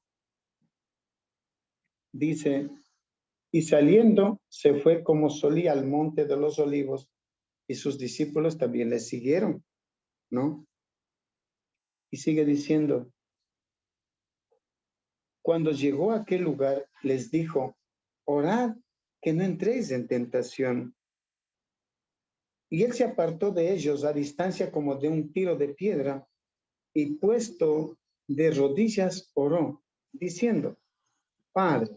dice, y saliendo se fue como solía al monte de los olivos, y sus discípulos también le siguieron, ¿no? Y sigue diciendo, cuando llegó a aquel lugar, les dijo, orad que no entréis en tentación. Y él se apartó de ellos a distancia como de un tiro de piedra, y puesto de rodillas oró, diciendo, Padre,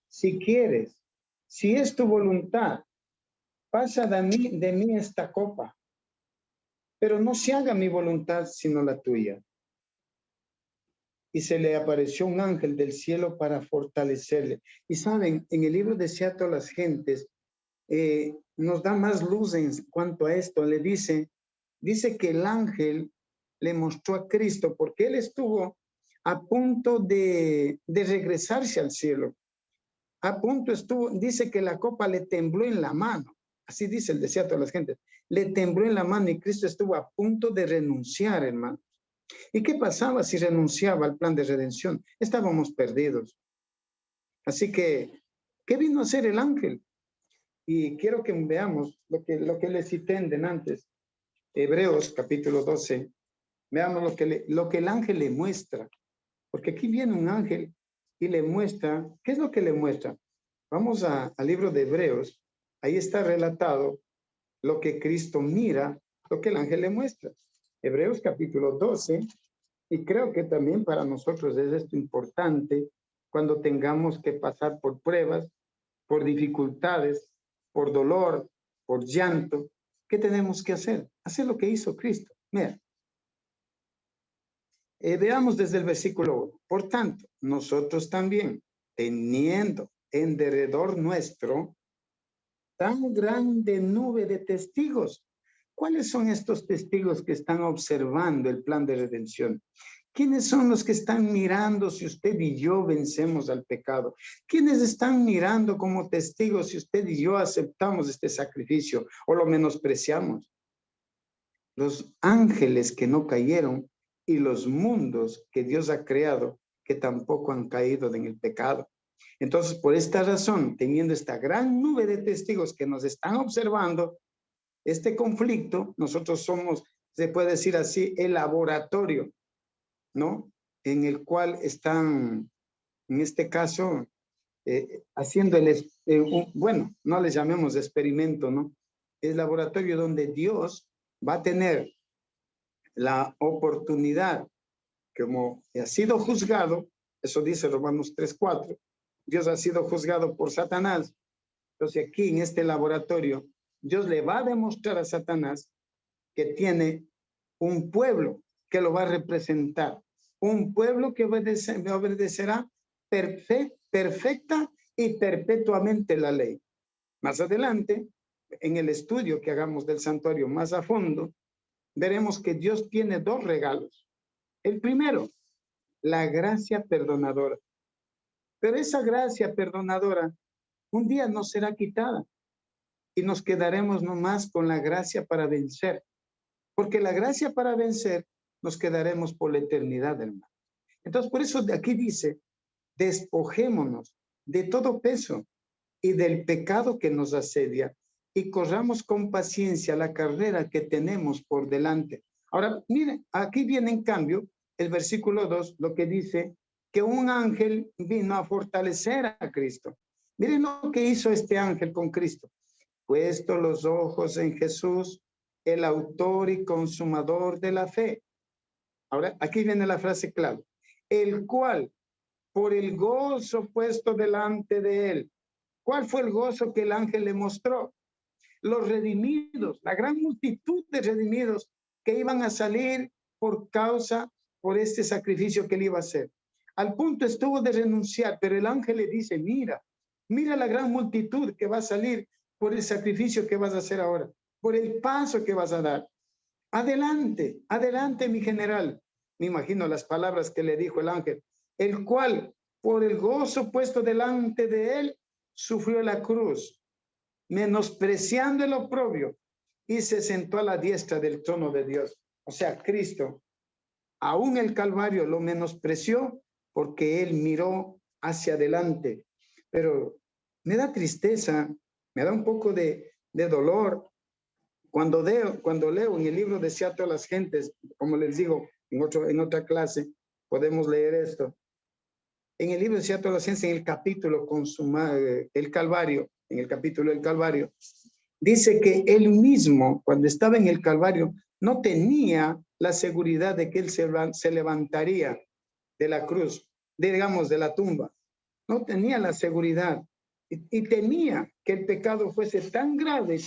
si quieres, si es tu voluntad, pasa de mí esta copa. pero no se haga mi voluntad sino la tuya. Y se le apareció un ángel del cielo para fortalecerle. Y saben, en el libro de Seattle las gentes nos da más luz en cuanto a esto. Le dice que el ángel le mostró a Cristo porque él estuvo a punto de regresarse al cielo. A punto estuvo, dice que la copa le tembló en la mano. Así dice el desierto de las gentes. Le tembló en la mano y Cristo estuvo a punto de renunciar, hermano. ¿Y qué pasaba si renunciaba al plan de redención? Estábamos perdidos. Así que, ¿qué vino a hacer el ángel? Y quiero que veamos lo que le cité en antes. Hebreos capítulo 12. Veamos lo que el ángel le muestra. Porque aquí viene un ángel y le muestra, ¿qué es lo que le muestra? Vamos al libro de Hebreos, ahí está relatado lo que Cristo mira, lo que el ángel le muestra. Hebreos capítulo 12, y creo que también para nosotros es esto importante cuando tengamos que pasar por pruebas, por dificultades, por dolor, por llanto. ¿Qué tenemos que hacer? Hacer lo que hizo Cristo. Mira, veamos desde el versículo 1. Por tanto, nosotros también, teniendo en derredor nuestro tan grande nube de testigos. ¿Cuáles son estos testigos que están observando el plan de redención? ¿Quiénes son los que están mirando si usted y yo vencemos al pecado? ¿Quiénes están mirando como testigos si usted y yo aceptamos este sacrificio o lo menospreciamos? Los ángeles que no cayeron y los mundos que Dios ha creado que tampoco han caído en el pecado. Entonces, por esta razón, teniendo esta gran nube de testigos que nos están observando, este conflicto, nosotros somos, se puede decir así, el laboratorio, ¿no? En el cual están, en este caso, haciendo bueno, no les llamemos experimento, ¿no? Es laboratorio donde Dios va a tener la oportunidad, como ha sido juzgado, eso dice Romanos 3:4, Dios ha sido juzgado por Satanás. Entonces aquí en este laboratorio, Dios le va a demostrar a Satanás que tiene un pueblo que lo va a representar, un pueblo que obedecerá perfecta y perpetuamente la ley. Más adelante, en el estudio que hagamos del santuario más a fondo, veremos que Dios tiene dos regalos. El primero, la gracia perdonadora. Pero esa gracia perdonadora un día nos será quitada y nos quedaremos nomás con la gracia para vencer. Porque la gracia para vencer nos quedaremos por la eternidad, hermano. Entonces, por eso de aquí dice, despojémonos de todo peso y del pecado que nos asedia y corramos con paciencia la carrera que tenemos por delante. Ahora, miren, aquí viene en cambio el versículo 2, lo que dice que un ángel vino a fortalecer a Cristo. Miren lo que hizo este ángel con Cristo. Puesto los ojos en Jesús, el autor y consumador de la fe. Ahora, aquí viene la frase clave. El cual, por el gozo puesto delante de él. ¿Cuál fue el gozo que el ángel le mostró? Los redimidos, la gran multitud de redimidos que iban a salir por este sacrificio que él iba a hacer. Al punto estuvo de renunciar, pero el ángel le dice, mira la gran multitud que va a salir por el sacrificio que vas a hacer ahora, por el paso que vas a dar. Adelante, adelante, mi general. Me imagino las palabras que le dijo el ángel, el cual, por el gozo puesto delante de él, sufrió la cruz, menospreciando el oprobio, y se sentó a la diestra del trono de Dios. O sea, Cristo, aún el Calvario lo menospreció porque él miró hacia adelante. Pero me da tristeza, me da un poco de dolor cuando leo en el libro de Seattle las gentes, como les digo, en otra clase, podemos leer esto. En el libro de Seattle las gentes, en el capítulo el Calvario, en el capítulo del Calvario, dice que él mismo, cuando estaba en el Calvario, no tenía la seguridad de que él se levantaría de la cruz, digamos, de la tumba. No tenía la seguridad y temía que el pecado fuese tan grave,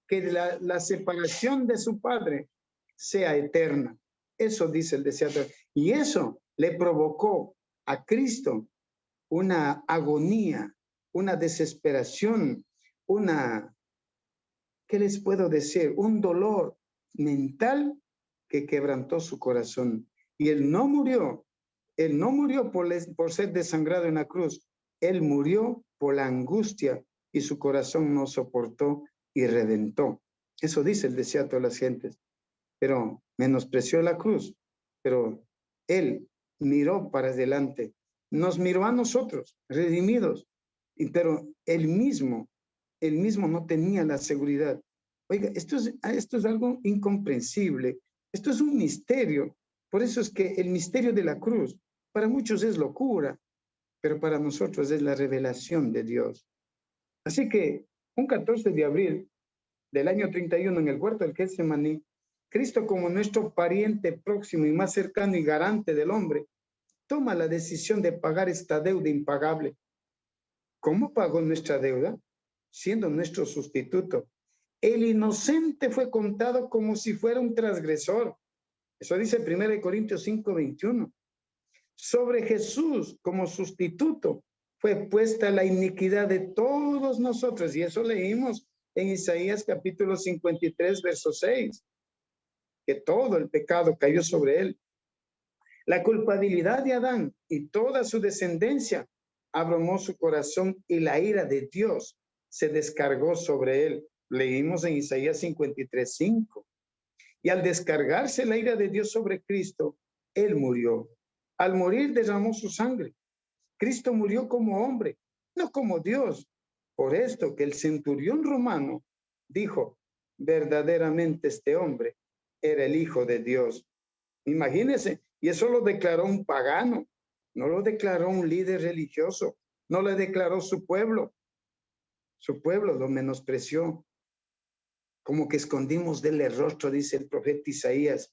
que la separación de su Padre sea eterna. Eso dice el deseo. Y eso le provocó a Cristo una agonía, una desesperación, ¿qué les puedo decir? Un dolor mental que quebrantó su corazón. Y él no murió por ser desangrado en la cruz. Él murió por la angustia y su corazón no soportó y reventó. Eso dice el deseo de las gentes. Pero menospreció la cruz. Pero él miró para adelante. Nos miró a nosotros, redimidos. Pero él mismo no tenía la seguridad. Oiga, esto es algo incomprensible. Esto es un misterio. Por eso es que el misterio de la cruz para muchos es locura, pero para nosotros es la revelación de Dios. Así que un 14 de abril del año 31 en el huerto del Getsemaní, Cristo como nuestro pariente próximo y más cercano y garante del hombre, toma la decisión de pagar esta deuda impagable. ¿Cómo pagó nuestra deuda? Siendo nuestro sustituto. El inocente fue contado como si fuera un transgresor. Eso dice 1 Corintios 5:21. Sobre Jesús como sustituto fue puesta la iniquidad de todos nosotros. Y eso leímos en Isaías capítulo 53, verso 6. Que todo el pecado cayó sobre él. La culpabilidad de Adán y toda su descendencia abrumó su corazón y la ira de Dios se descargó sobre él. Leímos en Isaías 53:5. Y al descargarse la ira de Dios sobre Cristo, él murió. Al morir derramó su sangre. Cristo murió como hombre, no como Dios. Por esto que el centurión romano dijo, verdaderamente este hombre era el Hijo de Dios. Imagínense, y eso lo declaró un pagano, no lo declaró un líder religioso, no lo declaró su pueblo lo menospreció, como que escondimos del rostro, dice el profeta Isaías.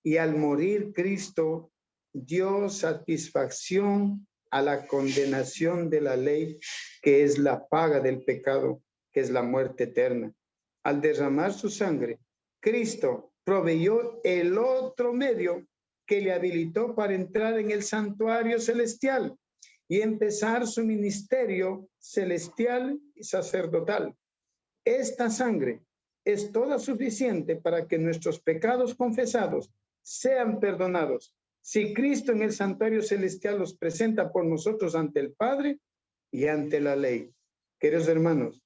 Y al morir Cristo dio satisfacción a la condenación de la ley, que es la paga del pecado, que es la muerte eterna. Al derramar su sangre, Cristo proveyó el otro medio que le habilitó para entrar en el santuario celestial y empezar su ministerio celestial y sacerdotal. Esta sangre es toda suficiente para que nuestros pecados confesados sean perdonados. Si Cristo en el santuario celestial los presenta por nosotros ante el Padre y ante la ley. Queridos hermanos,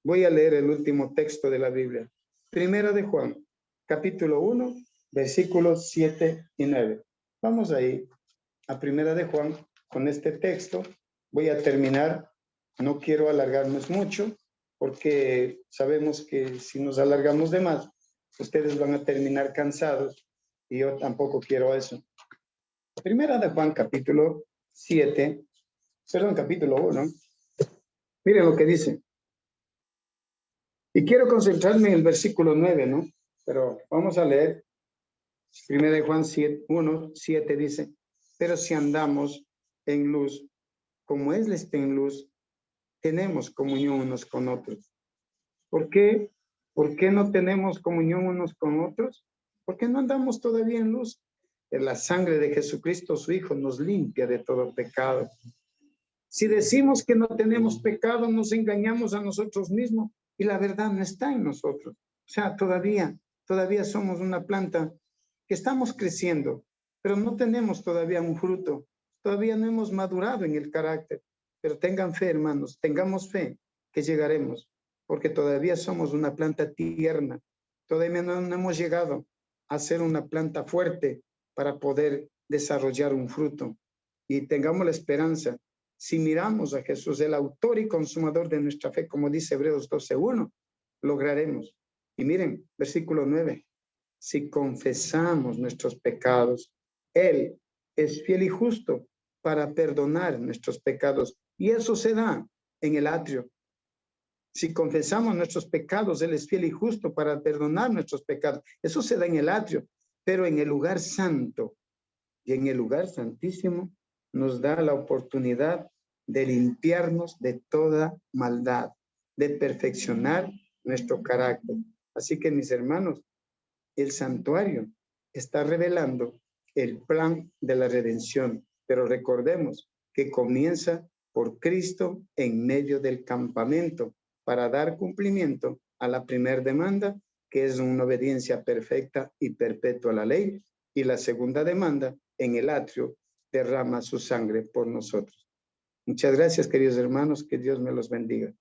voy a leer el último texto de la Biblia. Primera de Juan, capítulo 1, versículos 7 y 9. Vamos ahí a Primera de Juan con este texto. Voy a terminar. No quiero alargarnos mucho porque sabemos que si nos alargamos de más, ustedes van a terminar cansados y yo tampoco quiero eso. Primera de Juan, capítulo 1. Miren lo que dice. Y quiero concentrarme en el versículo 9, ¿no? Pero vamos a leer. Primera de Juan 1:7 dice, pero si andamos en luz, como Él está en luz, tenemos comunión unos con otros. ¿Por qué? ¿Por qué no tenemos comunión unos con otros? Porque no andamos todavía en luz. La sangre de Jesucristo, su Hijo, nos limpia de todo pecado. Si decimos que no tenemos pecado, nos engañamos a nosotros mismos y la verdad no está en nosotros. O sea, todavía somos una planta que estamos creciendo, pero no tenemos todavía un fruto. Todavía no hemos madurado en el carácter. Pero tengan fe, hermanos, tengamos fe que llegaremos, porque todavía somos una planta tierna. Todavía no hemos llegado a ser una planta fuerte para poder desarrollar un fruto. Y tengamos la esperanza. Si miramos a Jesús, el autor y consumador de nuestra fe, como dice Hebreos 12:1, lograremos. Y miren, versículo 9. Si confesamos nuestros pecados, Él es fiel y justo para perdonar nuestros pecados. Y eso se da en el atrio. Si confesamos nuestros pecados, Él es fiel y justo para perdonar nuestros pecados. Eso se da en el atrio, pero en el lugar santo y en el lugar santísimo nos da la oportunidad de limpiarnos de toda maldad, de perfeccionar nuestro carácter. Así que, mis hermanos, el santuario está revelando el plan de la redención, pero recordemos que comienza por Cristo en medio del campamento para dar cumplimiento a la primera demanda, que es una obediencia perfecta y perpetua a la ley, y la segunda demanda en el atrio derrama su sangre por nosotros. Muchas gracias, queridos hermanos, que Dios me los bendiga.